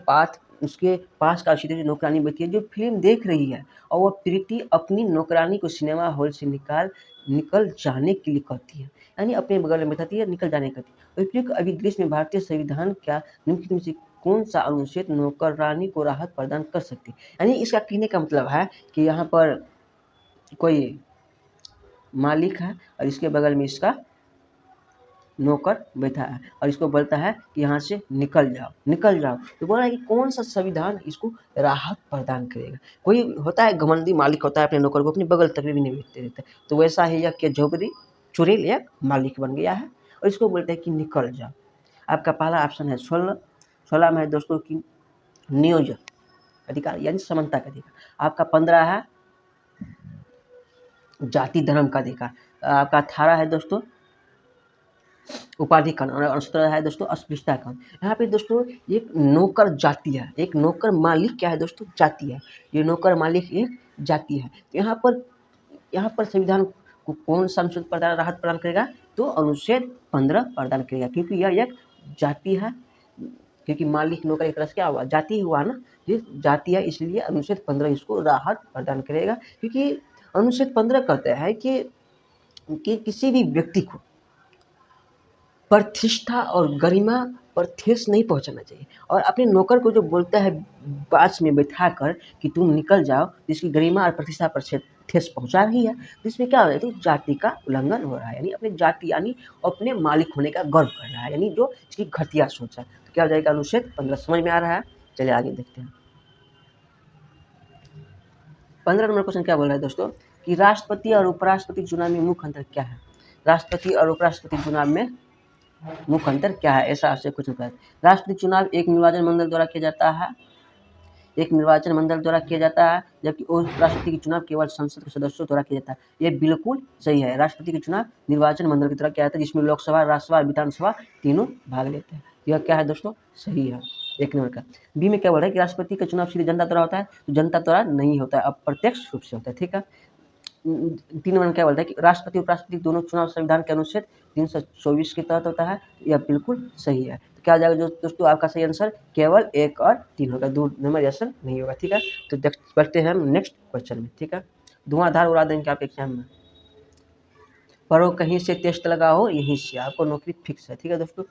Speaker 2: पास का सीट नौकरानी बैठी है जो फिल्म देख रही है, और वह प्रीति अपनी नौकरानी को सिनेमा हॉल से निकल जाने के लिए कहती है, यानी अपने बगल में बैठाती है, निकल जाने कहती है। उपयुक्त अभिदेश में भारतीय संविधान क्या निम्नलिखित में से कौन सा अनुच्छेद नौकरानी को राहत प्रदान कर सकती है। यानी इसका कहने का मतलब है कि यहाँ पर कोई मालिक है और इसके बगल में इसका नौकर बैठा है और इसको बोलता है कि यहाँ से निकल जाओ। तो बोल रहा है कि कौन सा संविधान इसको राहत प्रदान करेगा। कोई होता है घमंडी मालिक होता है, अपने नौकर को अपनी बगल तक भी नहीं बैठते देता, तो वैसा ही यह कि झोपड़ी चुड़ैल एक मालिक बन गया है और इसको बोलते हैं कि निकल जाओ। आपका पहला ऑप्शन है 16 में है दोस्तों की नियोजन अधिकार यानी समानता का अधिकार। आपका 15 है जाति धर्म का अधिकार। आपका 18 है दोस्तों उपाधि कानून, और 17 है दोस्तों अस्पृश्यता कानून। यहाँ पे दोस्तों एक नौकर जाति है, एक नौकर मालिक क्या है दोस्तों, जाति है। ये नौकर मालिक एक जाति है। तो यहाँ पर संविधान को कौन सा अनुच्छेद राहत प्रदान करेगा, तो अनुच्छेद 15 प्रदान करेगा, क्योंकि यह एक जाति है। क्योंकि मालिक नौकर एक तरह से क्या हुआ, जाति हुआ ना, ये जाति है, इसलिए अनुच्छेद 15 इसको राहत प्रदान करेगा। क्योंकि अनुच्छेद 15 कहता है कि किसी भी व्यक्ति को प्रतिष्ठा और गरिमा पर ठेस नहीं पहुंचाना चाहिए, और अपने नौकर को जो बोलता है बास में बैठा कर कि तुम निकल जाओ, जिसकी गरिमा और प्रतिष्ठा पर ठेस पहुंचा रही है, तो इसमें क्या हो रहा है, तो जाति का उल्लंघन हो रहा है, यानी अपने जाति यानी अपने मालिक होने का गर्व कर रहा है, यानी जो इसकी घटिया सोच है। तो क्या हो जाएगा, अनुच्छेद 15 समझ में आ रहा है। चलिए आगे देखते हैं। 15 नंबर क्वेश्चन क्या बोल रहा है दोस्तों कि राष्ट्रपति और उपराष्ट्रपति चुनाव में मुख्य अंतर क्या है। राष्ट्रपति और उपराष्ट्रपति चुनाव में मुख्य अंतर क्या है, ऐसा आपसे कुछ होता है। राष्ट्रपति चुनाव एक निर्वाचन मंडल द्वारा किया जाता है, जबकि राष्ट्रपति की चुनाव केवल संसद के सदस्यों द्वारा किया जाता है। ये बिल्कुल सही है। राष्ट्रपति का चुनाव निर्वाचन मंडल की तरह किया जाता है, जिसमें लोकसभा, राज्यसभा और विधानसभा तीनों भाग लेते हैं। यह क्या है दोस्तों, सही है, 1 नंबर का। बी में क्या बोल रहा है कि राष्ट्रपति का चुनाव सीधे जनता द्वारा होता है, तो जनता द्वारा नहीं होता है, अप्रत्यक्ष रूप से होता है, ठीक है। 3 नंबर में क्या बोलता है कि राष्ट्रपति और उपराष्ट्रपति दोनों चुनाव संविधान के अनुच्छेद 324 के तहत होता है। यह बिल्कुल सही है। तो क्या हो जाएगा दोस्तों, आपका सही आंसर केवल 1 और 3 होगा, 2 नंबर आंसर नहीं होगा, ठीक है। तो बढ़ते हैं हम नेक्स्ट क्वेश्चन में, ठीक है। धुआंधार उड़ा देंगे आपके एग्जाम में, पढ़ो कहीं से टेस्ट लगाओ यहीं से, आपको नौकरी फिक्स है, ठीक है दोस्तों।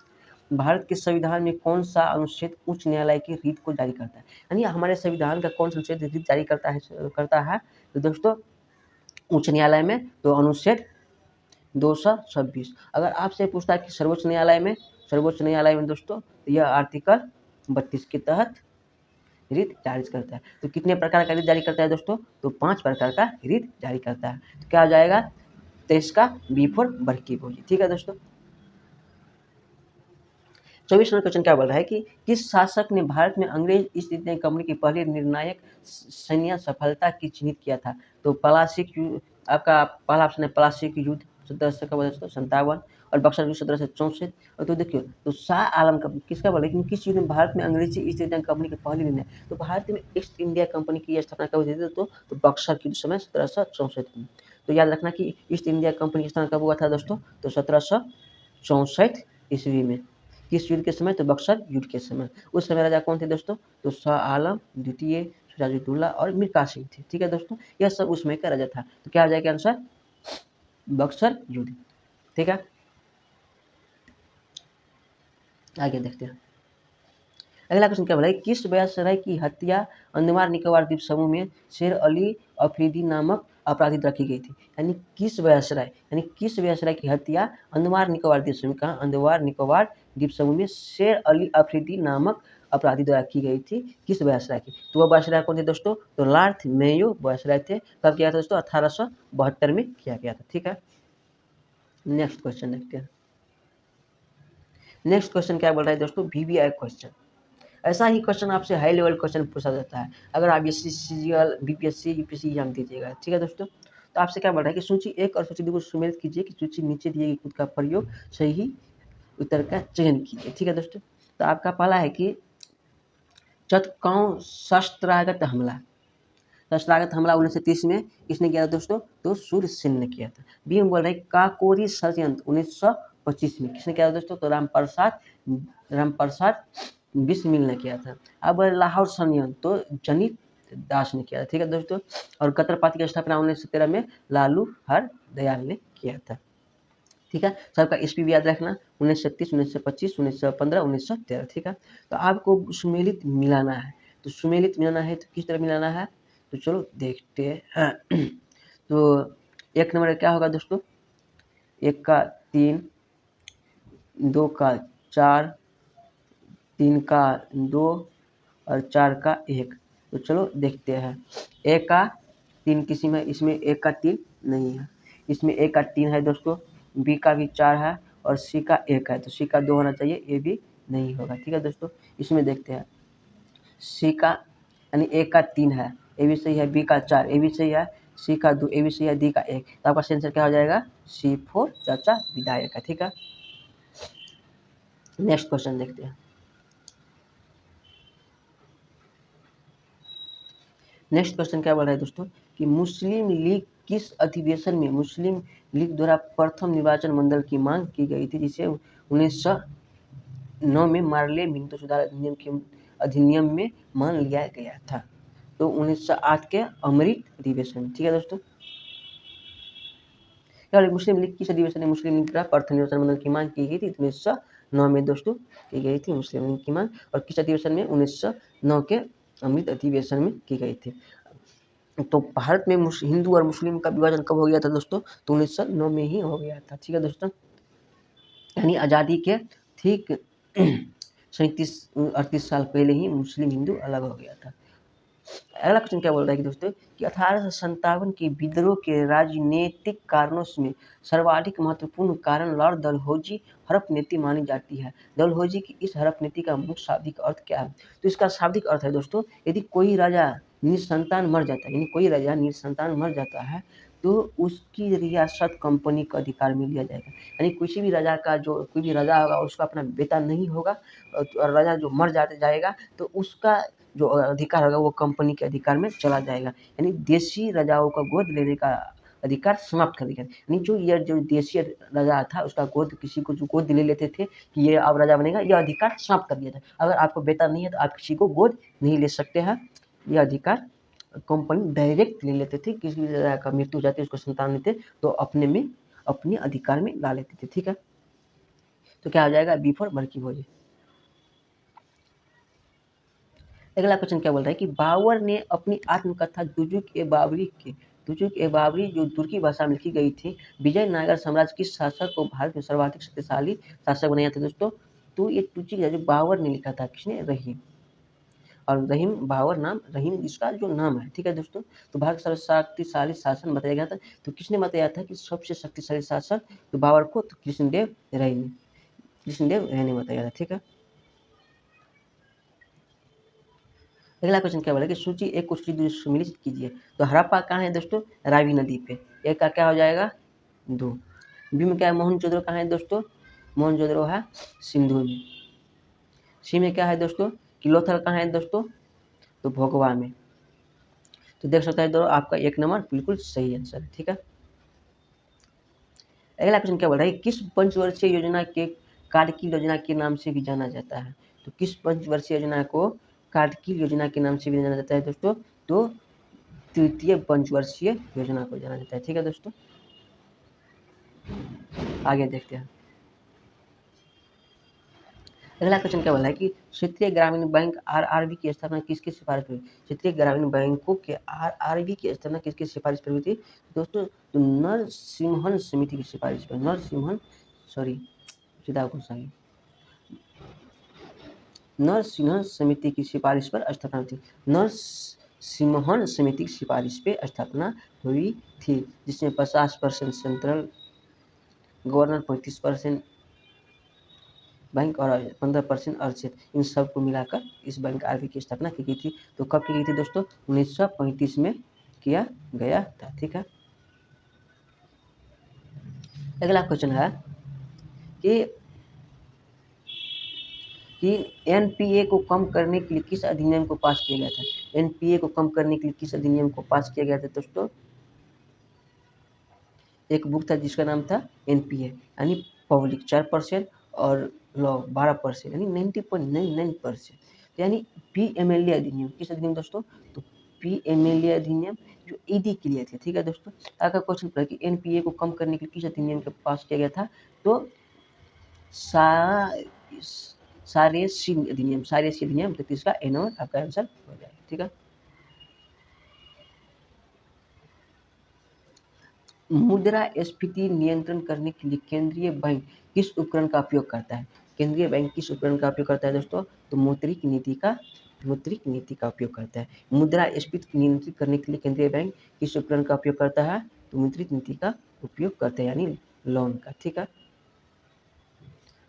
Speaker 2: भारत के संविधान में कौन सा अनुच्छेद उच्च न्यायालय की रीत को जारी करता है, यानी हमारे संविधान का कौन सा अनुच्छेद रीत जारी करता है तो दोस्तों उच्च न्यायालय में तो अनुच्छेद 226। अगर आपसे पूछता है कि सर्वोच्च न्यायालय में दोस्तों तो यह आर्टिकल 32 के तहत रीत जारी करता है। तो कितने प्रकार का रीत जारी करता है दोस्तों, तो 5 प्रकार का रीत जारी करता है। तो क्या हो जाएगा 23 का बी फॉर बड़की भौजी, ठीक है दोस्तों। 24 नंबर क्वेश्चन क्या बोल रहा है कि किस शासक ने भारत में अंग्रेज ईस्ट इंडिया कंपनी की पहली निर्णायक सैन्य सफलता की चिन्हित किया था, तो प्लासीक युद्ध, आपका पहला ऑप्शन है प्लासीक युद्ध 1757 और बक्सर युद्ध 1764। और तो देखिए तो शाह आलम का किसका बोला कि किस युद्ध में भारत में अंग्रेजी ईस्ट इंडिया कंपनी की पहली निर्णय, तो भारत में ईस्ट इंडिया कंपनी की स्थापना कब हुई थी तो बक्सर के समय 1764 में। तो याद रखना कि ईस्ट इंडिया कंपनी की स्थापना कब हुआ था दोस्तों, तो 1764 ईस्वी में। किस युद्ध के समय, तो बक्सर युद्ध के समय। उस समय राजा कौन थे दोस्तों, तो शाह आलम द्वितीय, सिराजुद्दौला और मीर कासिम थे, ठीक है दोस्तों। यह सब उस समय का राजा था। तो क्या आ जाएगा आंसर, बक्सर युद्ध, ठीक है। आगे देखते हैं। अगला क्वेश्चन क्या बोला है, किस वायसराय की हत्या अंडमान निकोबार द्वीप समूह में शेर अली अफरीदी नामक अपराधी द्वारा की गई थी, यानी किस वायसराय की हत्या अंडमान निकोबार द्वीप समूह, कहा अंडमान निकोबार द्वीप समूह में शेर अली अफरीदी नामक अपराधी द्वारा की गई थी, किस वायसराय की। तो वह वायसराय कौन थे दोस्तों, तो लॉर्ड मेयो वायसराय थे। कब किया था दोस्तों, 1872 में किया गया था, ठीक है। नेक्स्ट क्वेश्चन देखते हैं। नेक्स्ट क्वेश्चन क्या बोल रहा है दोस्तों, VVI क्वेश्चन। ऐसा ही क्वेश्चन आपसे हाई लेवल क्वेश्चन पूछा जाता है अगर आप CGL BPSC UPSC एग्जाम दीजिएगा, ठीक है दोस्तों। तो आपसे क्या बोल रहा है कि सूची 1 और सूची 2 को सुमेलित कीजिए कि सूची नीचे दिए गए खुद का प्रयोग सही उत्तर का चयन कीजिए, ठीक है दोस्तों। तो आपका पहला है कि चतकांव शस्त्रागत हमला 1930 में किसने किया था दोस्तों, तो सूर्य सेन ने किया था। बी में बोल रहे काकोरी षड्यंत्र 1925 में किसने किया था दोस्तों, तो रामप्रसाद बिस्मिल ने किया था। अब लाहौर षड्यंत्र तो जनित दास ने किया था, ठीक है दोस्तों। और कतर पार्टी की स्थापना 1913 में लालू हरदयाल ने किया था, ठीक है। सबका ईस्वी भी याद रखना 1930, 1925, 1915, 1913, ठीक है। तो आपको सुमेलित मिलाना है, तो सुमेलित मिलाना है तो किस तरह मिलाना है, तो चलो देखते हैं। तो 1 नंबर क्या होगा दोस्तों, 1 का 3, 2 का 4, 3 का 2 और 4 का 1। तो चलो देखते हैं। 1 का 3 किसी में, इसमें 1 का 3 नहीं है, इसमें 1 का 3 है दोस्तों, बी का भी 4 है और सी का 1 है, तो सी का 2 होना चाहिए, ए भी नहीं होगा, ठीक है दोस्तों। इसमें देखते हैं सी का यानी 1 का 3 है, ए भी सही है, बी का 4 ए भी सही है, सी का 2 ए भी सही है, डी का 1। तो आपका आंसर क्या हो जाएगा, C4 चाचा विधायक है, ठीक है। नेक्स्ट क्वेश्चन देखते हैं। नेक्स्ट क्वेश्चन क्या बोल रहा है दोस्तों कि मुस्लिम लीग किस अधिवेशन में मुस्लिम लीग द्वारा प्रथम निर्वाचन मंडल की मांग की गई थी, जिसे 1909 में मार्ले मिंटो सुधार अधिनियम में मान लिया गया था। तो 1908 के अमृत अधिवेशन, ठीक है दोस्तों। मुस्लिम लीग किस अधिवेशन में मुस्लिम लीग द्वारा प्रथम निर्वाचन मंडल की मांग की गई थी, 1909 में दोस्तों की गई थी मुस्लिम लीग की मांग। और किस अधिवेशन में, 1909 के अमृत अधिवेशन में की गई थी। तो भारत में हिंदू और मुस्लिम का विभाजन कब हो गया था दोस्तों, तो 1909 में ही हो गया था, ठीक है दोस्तों। यानी आज़ादी के ठीक 37-38 साल पहले ही मुस्लिम हिंदू अलग हो गया था। अगला क्वेश्चन क्या बोल रहा है कि दोस्तों कि 1857 के विद्रोह के राजनीतिक कारणों में सर्वाधिक महत्वपूर्ण कारण लॉर्ड डलहौजी हड़प नीति मानी जाती है। डलहौजी की इस हड़प नीति का मुख्य शाब्दिक अर्थ क्या है, तो इसका शाब्दिक अर्थ है दोस्तों, यदि कोई राजा निसंतान मर जाता है, यानी कोई राजा निसंतान मर जाता है तो उसकी रियासत कंपनी को अधिकार में लिया जाएगा। यानी किसी भी राजा का जो कोई भी राजा होगा उसका अपना बेटा नहीं होगा, और राजा जो मर जाएगा तो उसका जो अधिकार होगा वो कंपनी के अधिकार में चला जाएगा। यानी देशी राजाओं का गोद लेने का अधिकार समाप्त कर दिया। यानी जो देशी राजा था उसका गोद किसी को जो गोद ले लेते थे कि ये अब राजा बनेगा, यह अधिकार समाप्त कर दिया था। अगर आपको बेटा नहीं है तो आप किसी को गोद नहीं ले सकते हैं। यह अधिकार कंपनी डायरेक्ट ले लेते थे। किसी भी राजा का मृत्यु हो जाती है, उसको संतान नहीं थे तो अपने अधिकार में ला लेते थे। ठीक है, तो क्या हो जाएगा, बी फॉर बड़की भोज। अगला क्वेश्चन क्या बोल रहा है कि बाबर ने अपनी आत्मकथा दुजुक ए बाबरी जो तुर्की भाषा में लिखी गई थी, विजयनगर साम्राज्य किस शासक को भारत में सर्वाधिक शक्तिशाली शासक बनाया था दोस्तों? तो ये तुर्की जो बाबर ने लिखा था, किसने? रहीम। और रहीम बाबर नाम, रहीम इसका जो नाम है। ठीक है दोस्तों, तो भारत का शक्तिशाली शासन बताया गया था। तो किसने बताया था कि सबसे शक्तिशाली शासक तो बाबर को? तो कृष्णदेव राय ने बताया था। ठीक है, अगला क्वेश्चन क्या बोला कि सूची एक को सूची 2 से सम्मिलित कीजिए। तो हड़प्पा कहाँ है दोस्तों? रावी नदी पे। एक का क्या हो जाएगा? 2। बी में क्या है? मोहनजोदड़ो कहाँ है दोस्तों? मोहनजोदड़ो है सिंधु में। सी में क्या है दोस्तों? कि लोथल कहाँ है दोस्तों? तो भोगवा में। तो देख सकते हैं दोस्तों, आपका 1 नंबर बिल्कुल सही आंसर है। ठीक है, अगला क्वेश्चन क्या बोल रहा है, किस पंचवर्षीय योजना के कार्डकील योजना के नाम से भी जाना जाता है? तो किस पंचवर्षीय योजना को कार्डकील योजना के नाम से भी जाना जाता है दोस्तों? तो तृतीय पंचवर्षीय योजना को जाना जाता है। ठीक है दोस्तों, आगे देखते हैं। अगला क्वेश्चन क्या बोला है कि क्षेत्रीय ग्रामीण बैंक आरआरबी की स्थापना किसकी सिफारिश पर हुई? क्षेत्रीय ग्रामीण बैंकों के आरआरबी की स्थापना किसकी सिफारिश पर हुई थी दोस्तों? तो नरसिम्हन समिति की सिफारिश पर। नरसिम्हन समिति की सिफारिश पर स्थापना हुई थी। नरसिम्हन समिति की सिफारिश पे स्थापना हुई थी, जिसमें 50% सेंट्रल गवर्नर, 35% बैंक और 15% अर्जित, इन सब को मिलाकर इस बैंक आरबी की स्थापना की गई थी। तो कब की गई थी दोस्तों? 1935 में किया गया था। ठीक है, अगला क्वेश्चन है कि एनपीए को कम करने के लिए किस अधिनियम को पास किया गया था? एनपीए को कम करने के लिए किस अधिनियम को पास किया गया था दोस्तों? एक बुक था जिसका नाम था एनपीए, यानी पब्लिक 4% और लॉ 12%, यानी 90.99%। यानी पीएमएलए अधिनियम, किस अधिनियम दोस्तों? तो पीएमएलए अधिनियम जो ईडी के लिए थे। ठीक है दोस्तों, अगला क्वेश्चन पड़ा कि एनपीए को कम करने के लिए किस अधिनियम को पास किया गया था? तो सारेसी अधिनियम। तो किसका? ए नंबर आपका आंसर हो जाएगा। ठीक है, मुद्रास्फीति नियंत्रण करने के लिए केंद्रीय बैंक किस उपकरण का उपयोग करता है? केंद्रीय बैंक किस उपकरण का उपयोग करता है दोस्तों? तो मौद्रिक नीति का उपयोग करता है। मुद्रास्फीति नियंत्रित करने के लिए केंद्रीय बैंक किस उपकरण का उपयोग करता है? तो मौद्रिक नीति का उपयोग करता है, यानी लोन का। ठीक है,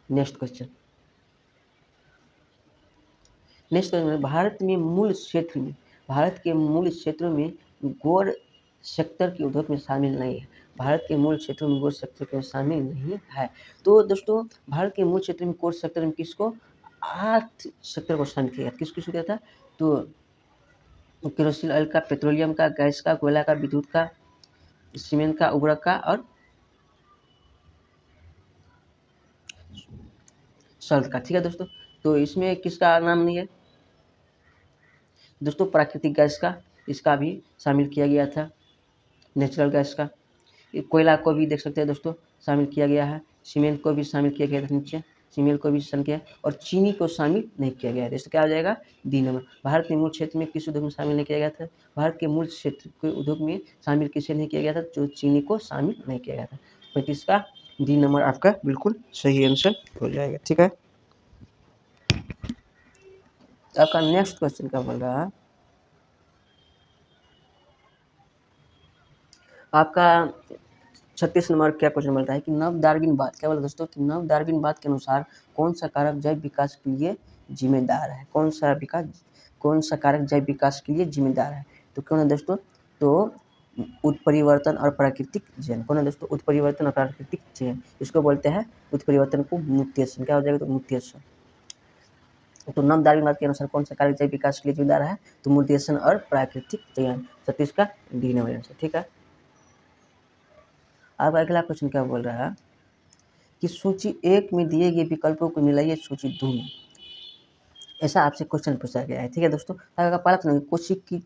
Speaker 2: नेक्स्ट क्वेश्चन भारत के मूल क्षेत्रों में गौर सेक्टर के उद्योग में शामिल नहीं है। भारत के मूल क्षेत्रों में गौर सेक्टर में शामिल नहीं है। तो दोस्तों, भारत के मूल क्षेत्र में गौर सेक्टर में किसको? 8 सेक्टर को शामिल किया। किसको किया था? तो केरोसिन ऑयल का, पेट्रोलियम का, गैस का, कोयला का, विद्युत का, सीमेंट का, उर्वरक का और सल्ट का। ठीक है दोस्तों, तो इसमें किसका नाम नहीं है दोस्तों? प्राकृतिक गैस का, इसका भी शामिल किया गया था, नेचुरल गैस का। कोयला को भी देख सकते हैं दोस्तों शामिल किया गया है, सीमेंट को भी शामिल किया गया था नीचे, सीमेंट को भी शामिल किया, और चीनी को शामिल नहीं किया गया है। तो क्या हो जाएगा? D number. भारत के मूल क्षेत्र में किस उद्योग में शामिल नहीं किया गया था? भारत के मूल क्षेत्र के उद्योग में शामिल किसे नहीं किया गया था? जो चीनी को शामिल नहीं किया गया था। 35 का डी नंबर आपका बिल्कुल सही आंसर हो जाएगा। ठीक है, आपका नेक्स्ट क्वेश्चन क्या बोल रहा है? आपका 36 नंबर क्या क्वेश्चन बोलता है कि नव डार्विनवाद, क्या बोला दोस्तों? कि नव डार्विनवाद के अनुसार कौन सा कारक जैव विकास के लिए जिम्मेदार है? कौन सा कारक जैव विकास के लिए जिम्मेदार है? तो कौन है दोस्तों? तो उत्परिवर्तन और प्राकृतिक चयन। कौन है दोस्तों? उत्परिवर्तन और प्राकृतिक चयन। इसको बोलते हैं उत्परिवर्तन को म्यूटेशन। क्या हो जाएगा? तो म्यूटेशन। तो नव डार्विनवाद के अनुसार कौन सा कार्य जैव विकास के लिए जिम्मेदार है? तो म्यूटेशन और प्राकृतिक चयन। 36 का डी नंबर आंसर। ठीक है। अब अगला क्वेश्चन क्या बोल रहा है कि सूची 1 में दिए गए विकल्पों को मिलाइए सूची 2 में। ऐसा आपसे क्वेश्चन पूछा गया है। ठीक है दोस्तों। अगर पाला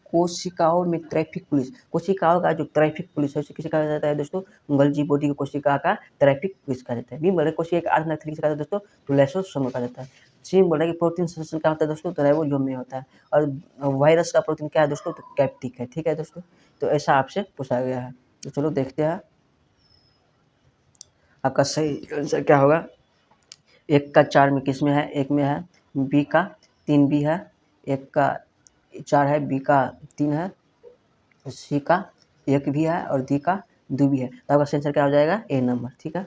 Speaker 2: कोशिकाओं में ट्रैफिक पुलिस, कोशिकाओं का जो ट्रैफिक पुलिस है उसे किसे कहा जाता है दोस्तों? गोल्जी बॉडी की कोशिका का ट्रैफिक पुलिस कहा जाता है। बी बोल रहे कोशिका के आर्थ किसे कहा जाता है दोस्तों? तो लाइसोसोम कहा जाता है। सी बोल रहा है कि प्रोटीन संश्लेषण क्या होता है दोस्तों? तो राइबोसोम में होता है। और वायरस का प्रोटीन क्या है दोस्तों? तो कैप्टिक है। ठीक है दोस्तों। तो ऐसा आपसे पूछा गया है। तो चलो देखते हैं आपका सही आंसर क्या होगा। 1 का 4 में किस में है? 1 में है। बी का 3 भी है। 1 का 4 है। बी का 3 है। सी का 1 भी है और डी का 2 भी है। तो आपका सही आंसर क्या हो जाएगा? ए नंबर। ठीक है।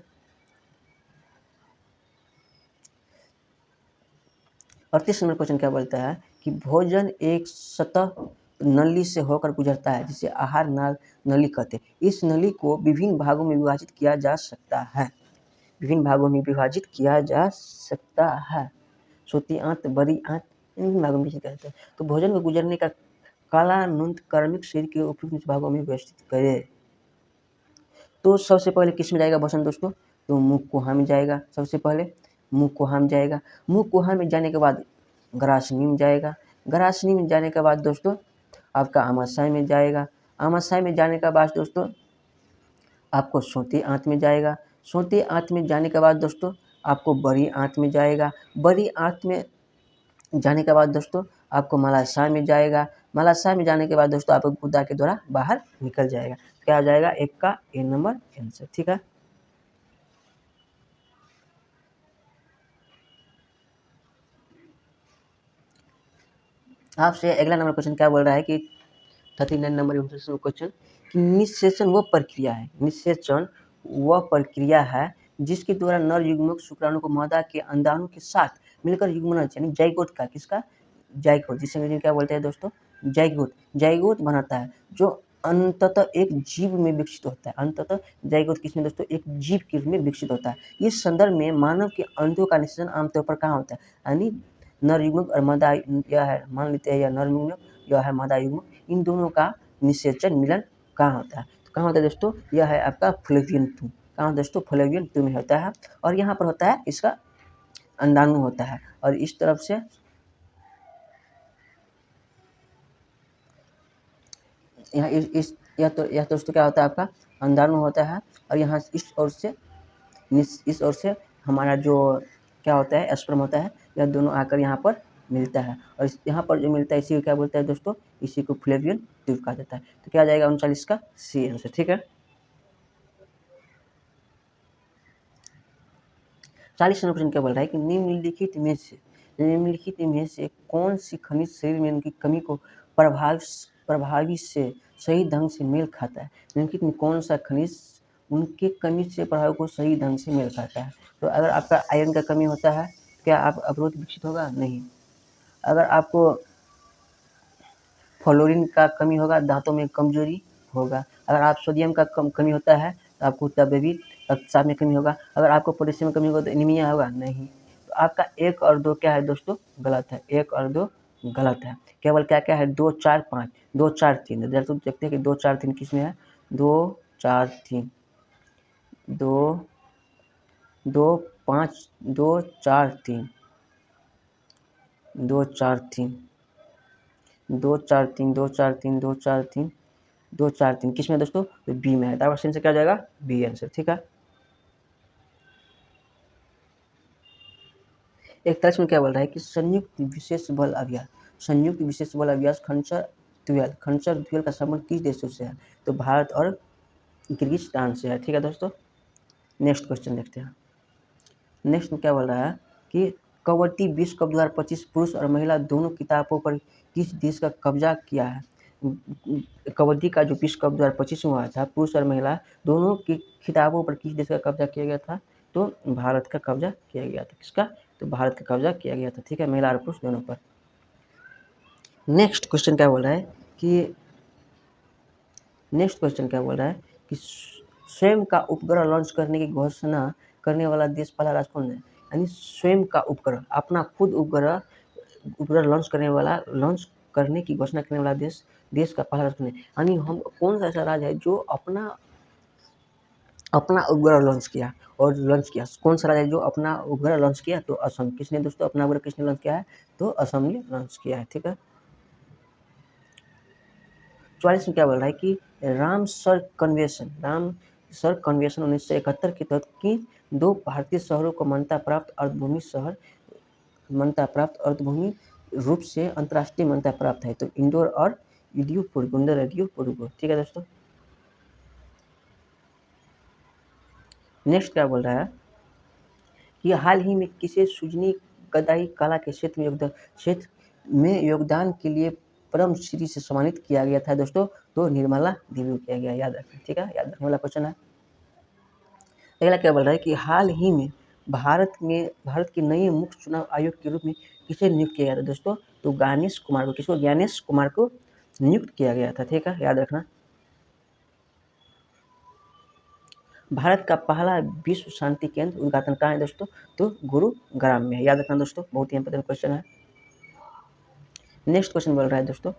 Speaker 2: 38 नंबर क्वेश्चन क्या बोलता है कि भोजन एक सतह नली से होकर गुजरता है जिसे आहार नली कहते हैं। इस नली को विभिन्न भागों में विभाजित किया जा सकता है। विभिन्न भागों में विभाजित किया जा सकता है। छोटी आंत, बड़ी आंत, इन भागों में विभाजित कहते हैं। तो भोजन को गुजरने का कालानुंत कार्मिक शरीर के उपयुक्त भागों में व्यवस्थित करे। तो सबसे पहले किस में जाएगा भोजन दोस्तों? तो मुंह कुहा में जाएगा। सबसे पहले मुंह कुहा में जाएगा। मुंह कुहा में जाने के बाद ग्रासनी में जाएगा। ग्रासनी में जाने के बाद दोस्तों आपका आमाशय में जाएगा। आमाशय में जाने के बाद दोस्तों आपको सोती आंत में जाएगा। सोती आंत में जाने के बाद दोस्तों आपको बड़ी आंत में जाएगा। बड़ी आंत में जाने के बाद दोस्तों आपको मलाशय में जाएगा। मलाशय में जाने के बाद दोस्तों आपको गुदा के द्वारा बाहर निकल जाएगा। क्या हो जाएगा? 1 का ए नंबर आंसर। ठीक है। आपसे अगला नंबर क्वेश्चन क्या बोल रहा है कि 39 नंबर क्वेश्चन कि निषेचन वह प्रक्रिया है, निषेचन वह प्रक्रिया है जिसके द्वारा नर युग्मक शुक्राणु को मादा के अंडाणु के साथ मिलकर युग्मन यानी जाइगोट का, किसका? जाइगोट, जिसे अंग्रेजी में क्या बोलते हैं दोस्तों? जाइगोट। जाइगोट बनाता है जो अंततः एक जीव में विकसित होता है। अंततः जाइगोट किसमें दोस्तों? एक जीव के रूप में विकसित होता है। इस संदर्भ में मानव के अंडों का निषेचन आमतौर पर कहाँ होता है? यानी नर युग्मक और मादा, यह है मान लेते हैं यह नर युग्मक, यह है मादा युग्मक, इन दोनों का निषेचन मिलन कहाँ होता है? तो कहाँ होता है दोस्तों? यह है आपका फ्लोपियन ट्यूब। कहाँ दोस्तों? फ्लोपियन ट्यूब में होता है। और यहाँ पर होता है इसका अंडाणु होता है। और इस तरफ से यहाँ इस यह दोस्तों क्या होता है? आपका अंडाणु होता है। और यहाँ इस ओर से हमारा जो क्या होता है? स्पर्म होता है। यह दोनों आकर यहाँ पर मिलता है। और यहाँ पर जो मिलता है इसी को क्या बोलता है दोस्तों? इसी को फ्लोपियन ट्यूब कहा जाता है। तो क्या आ जाएगा 39 का सी आंसर। ठीक है। 40 नंबर क्वेश्चन क्या बोल रहा है कि निम्नलिखित में से कौन सी खनिज शरीर में उनकी कमी को प्रभावी से सही ढंग से मेल खाता है? निम्नलिखित में कौन सा खनिज उनके कमी से प्रभाव को सही ढंग से मेल खाता है? तो अगर आपका आयरन का कमी होता है क्या आप अवरोध विकसित होगा? नहीं। अगर आपको फ्लोरीन का कमी होगा, दांतों में कमजोरी होगा। अगर आप सोडियम का कमी होता है तो आपको तबीयत रक्तचाप में कमी होगा। अगर आपको पोटेशियम कमी होगा तो एनीमिया होगा? नहीं। तो आपका 1 और 2 क्या है दोस्तों? गलत है। 1 और 2 गलत है। केवल क्या क्या है? 2, 4, 5, 2, 4, 3। दोस्तों देखते हैं कि 2, 4, 3 किस में है? 2, 4, 3, 2, 2, 5, 2, 4, 3, 2, 4, 3, 2, 4, 3, 2, 4, 3, 2, 4, 3, 2, 4, 3 किस में है दोस्तों? तो बी में है। तो आपका आंसर क्या हो जाएगा? B answer. ठीक है। 41 में क्या बोल रहा है कि संयुक्त विशेष बल अभ्यास, संयुक्त विशेष बल अभ्यास खंचर द्वीप का संबंध किस देशों से है? तो भारत और किर्गिस्तान से है। ठीक है दोस्तों। नेक्स्ट क्वेश्चन देखते हैं। नेक्स्ट में क्या बोल रहा है कि कबड्डी विश्व कप 2025 पुरुष और महिला दोनों खिताबों पर किस देश का कब्जा किया है? कबड्डी का जो विश्व कप 2025 में हुआ था, पुरुष और महिला दोनों की खिताबों पर किस देश का कब्जा किया गया था? तो भारत का कब्जा किया गया था। किसका? तो भारत का कब्जा किया गया था। ठीक है। महिला और पुरुष दोनों पर। नेक्स्ट क्वेश्चन क्या बोल रहा है कि नेक्स्ट क्वेश्चन क्या बोल रहा है कि स्वयं का उपग्रह लॉन्च करने की घोषणा करने वाला देश पहला राष्ट्र कौन है। यानी स्वयं का उपग्रह, अपना खुद उपग्रह उपग्रह लॉन्च करने की घोषणा करने वाला देश का पहला राष्ट्र कौन है। यानी हम कौन सा ऐसा राज्य है जो अपना उपग्रह लॉन्च किया कौन सा राज्य है जो अपना उपग्रह लॉन्च किया, तो असम। किसने दोस्तों अपना उपग्रह किसने लॉन्च किया है, तो असम ने लॉन्च किया है। ठीक है, 44 में क्या बोल रहा है कि रामसर कन्वेंशन 1971 के तहत किन 2 भारतीय शहरों को मान्यता प्राप्त अर्धभूमि रूप से अंतर्राष्ट्रीय मान्यता प्राप्त है, तो इंदौर और इडियोपुर। ठीक है दोस्तों, नेक्स्ट क्या बोल रहा है कि हाल ही में किसे सुजनी गदाई कला के क्षेत्र में योगदान के लिए परम श्री से सम्मानित किया गया था दोस्तों, तो निर्मला देवी को किया गया, याद रखना। ठीक है, याद रखने वाला क्वेश्चन है। अगला क्या बोल रहा है कि हाल ही में भारत के नए मुख्य चुनाव आयोग के रूप में किसे नियुक्त किया गया था दोस्तों, तो ज्ञानेश कुमार को नियुक्त किया गया था। ठीक है, याद रखना। भारत का पहला विश्व शांति केंद्र उद्घाटन कहाँ है दोस्तों, तो गुरुग्राम में है, याद रखना दोस्तों, बहुत ही इंपॉर्टेंट क्वेश्चन है। नेक्स्ट क्वेश्चन बोल रहा है दोस्तों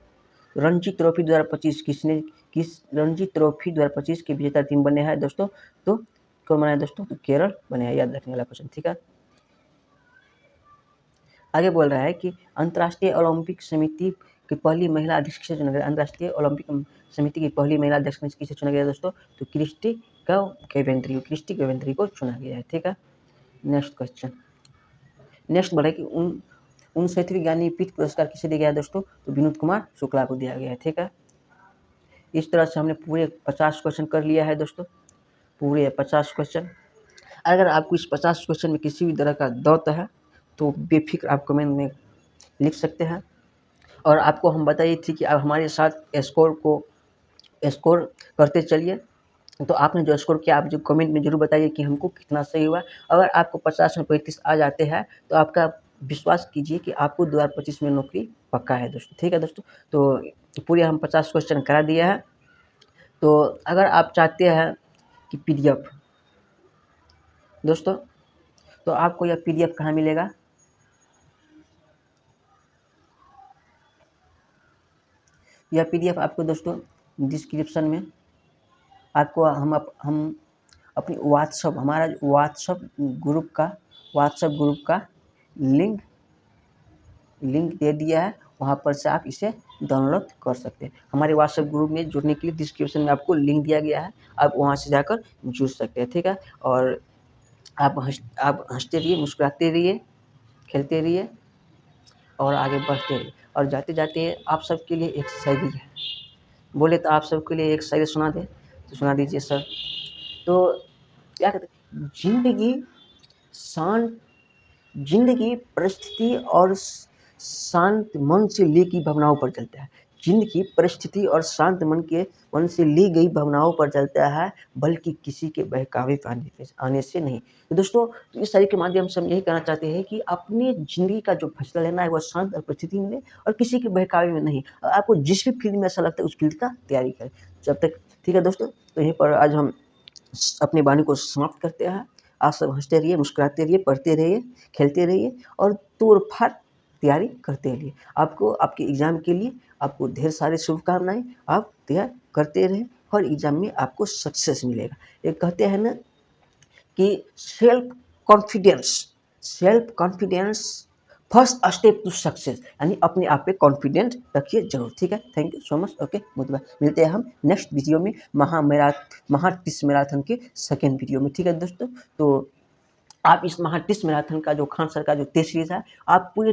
Speaker 2: रणजी ट्रॉफी 2025 के विजेता टीम बने हैं दोस्तों, तो कौन बना है दोस्तों, तो केरल बने हैं, याद रखने वाला क्वेश्चन। ठीक है, आगे बोल रहा है कि अंतर्राष्ट्रीय ओलंपिक समिति की पहली महिला अध्यक्ष किसे चुना गया। अंतर्राष्ट्रीय ओलंपिक समिति की पहली महिला अध्यक्ष किसे चुना गया दोस्तों, तो क्रिस्टी केवेंट्री को चुना गया है। ठीक है, नेक्स्ट क्वेश्चन। नेक्स्ट बोला कि 69वीं ज्ञानपीठ पुरस्कार किसे दिया गया दोस्तों, तो विनोद कुमार शुक्ला को दिया गया है। ठीक है, इस तरह से हमने पूरे 50 क्वेश्चन कर लिया है दोस्तों, पूरे 50 क्वेश्चन। अगर आपको इस 50 क्वेश्चन में किसी भी तरह का डाउट है तो बेफिक्र आप कमेंट में लिख सकते हैं। और आपको हम बताइए थी कि आप हमारे साथ स्कोर करते चलिए, तो आपने जो स्कोर किया आप जो कमेंट में जरूर बताइए कि हमको कितना सही हुआ। अगर आपको 50 में 35 आ जाते हैं तो आपका विश्वास कीजिए कि आपको 2025 में नौकरी पक्का है दोस्तों। ठीक है दोस्तों, तो पूरे हम 50 क्वेश्चन करा दिया है। तो अगर आप चाहते हैं कि PDF दोस्तों, तो आपको यह PDF कहाँ मिलेगा, यह PDF आपको दोस्तों डिस्क्रिप्शन में आपको हम अपनी हमारा व्हाट्सअप ग्रुप का लिंक दे दिया है, वहाँ पर से आप इसे डाउनलोड कर सकते हैं। हमारे व्हाट्सएप ग्रुप में जुड़ने के लिए डिस्क्रिप्शन में आपको लिंक दिया गया है, आप वहाँ से जाकर जुड़ सकते हैं। ठीक है, और आप हंसते रहिए, मुस्कुराते रहिए, खेलते रहिए और आगे बढ़ते रहिए। और जाते जाते आप सबके लिए एक शायरी है, बोले तो आप सबके लिए एक शायरी सुना दे, तो सुना दीजिए सर। तो क्या कहते हैं, जिंदगी परिस्थिति और शांत मन से ली गई भावनाओं पर चलता है। जिंदगी परिस्थिति और शांत मन से ली गई भावनाओं पर चलता है, बल्कि किसी के बहकावे पे आने से नहीं। तो दोस्तों, तो इस शायरी के माध्यम से हम यही कहना चाहते हैं कि अपनी जिंदगी का जो फैसला लेना है वह शांत और परिस्थिति में ले और किसी के बहकावे में नहीं। आपको जिस भी फील्ड में ऐसा लगता है उस फील्ड का तैयारी करें जब तक। ठीक है दोस्तों, तो यहीं पर आज हम अपनी वाणी को समाप्त करते हैं। आप सब हंसते रहिए, मुस्कुराते रहिए, पढ़ते रहिए, खेलते रहिए और तोड़-फाड़ तैयारी करते रहिए। आपको आपके एग्ज़ाम के लिए आपको ढेर सारी शुभकामनाएँ। आप तैयार करते रहें, हर एग्ज़ाम में आपको सक्सेस मिलेगा। एक कहते हैं ना कि self confidence first step to success, यानी अपने आप पे कॉन्फिडेंट रखिए जरूर। ठीक है, thank you so much. Okay, बहुत बार मिलते हैं हम नेक्स्ट वीडियो में महा-टिस मैराथन के सेकेंड वीडियो में। ठीक है दोस्तों, तो आप इस महा-टिस मैराथन का जो खान सर का जो टेस्ट सीरीज है आप पूरे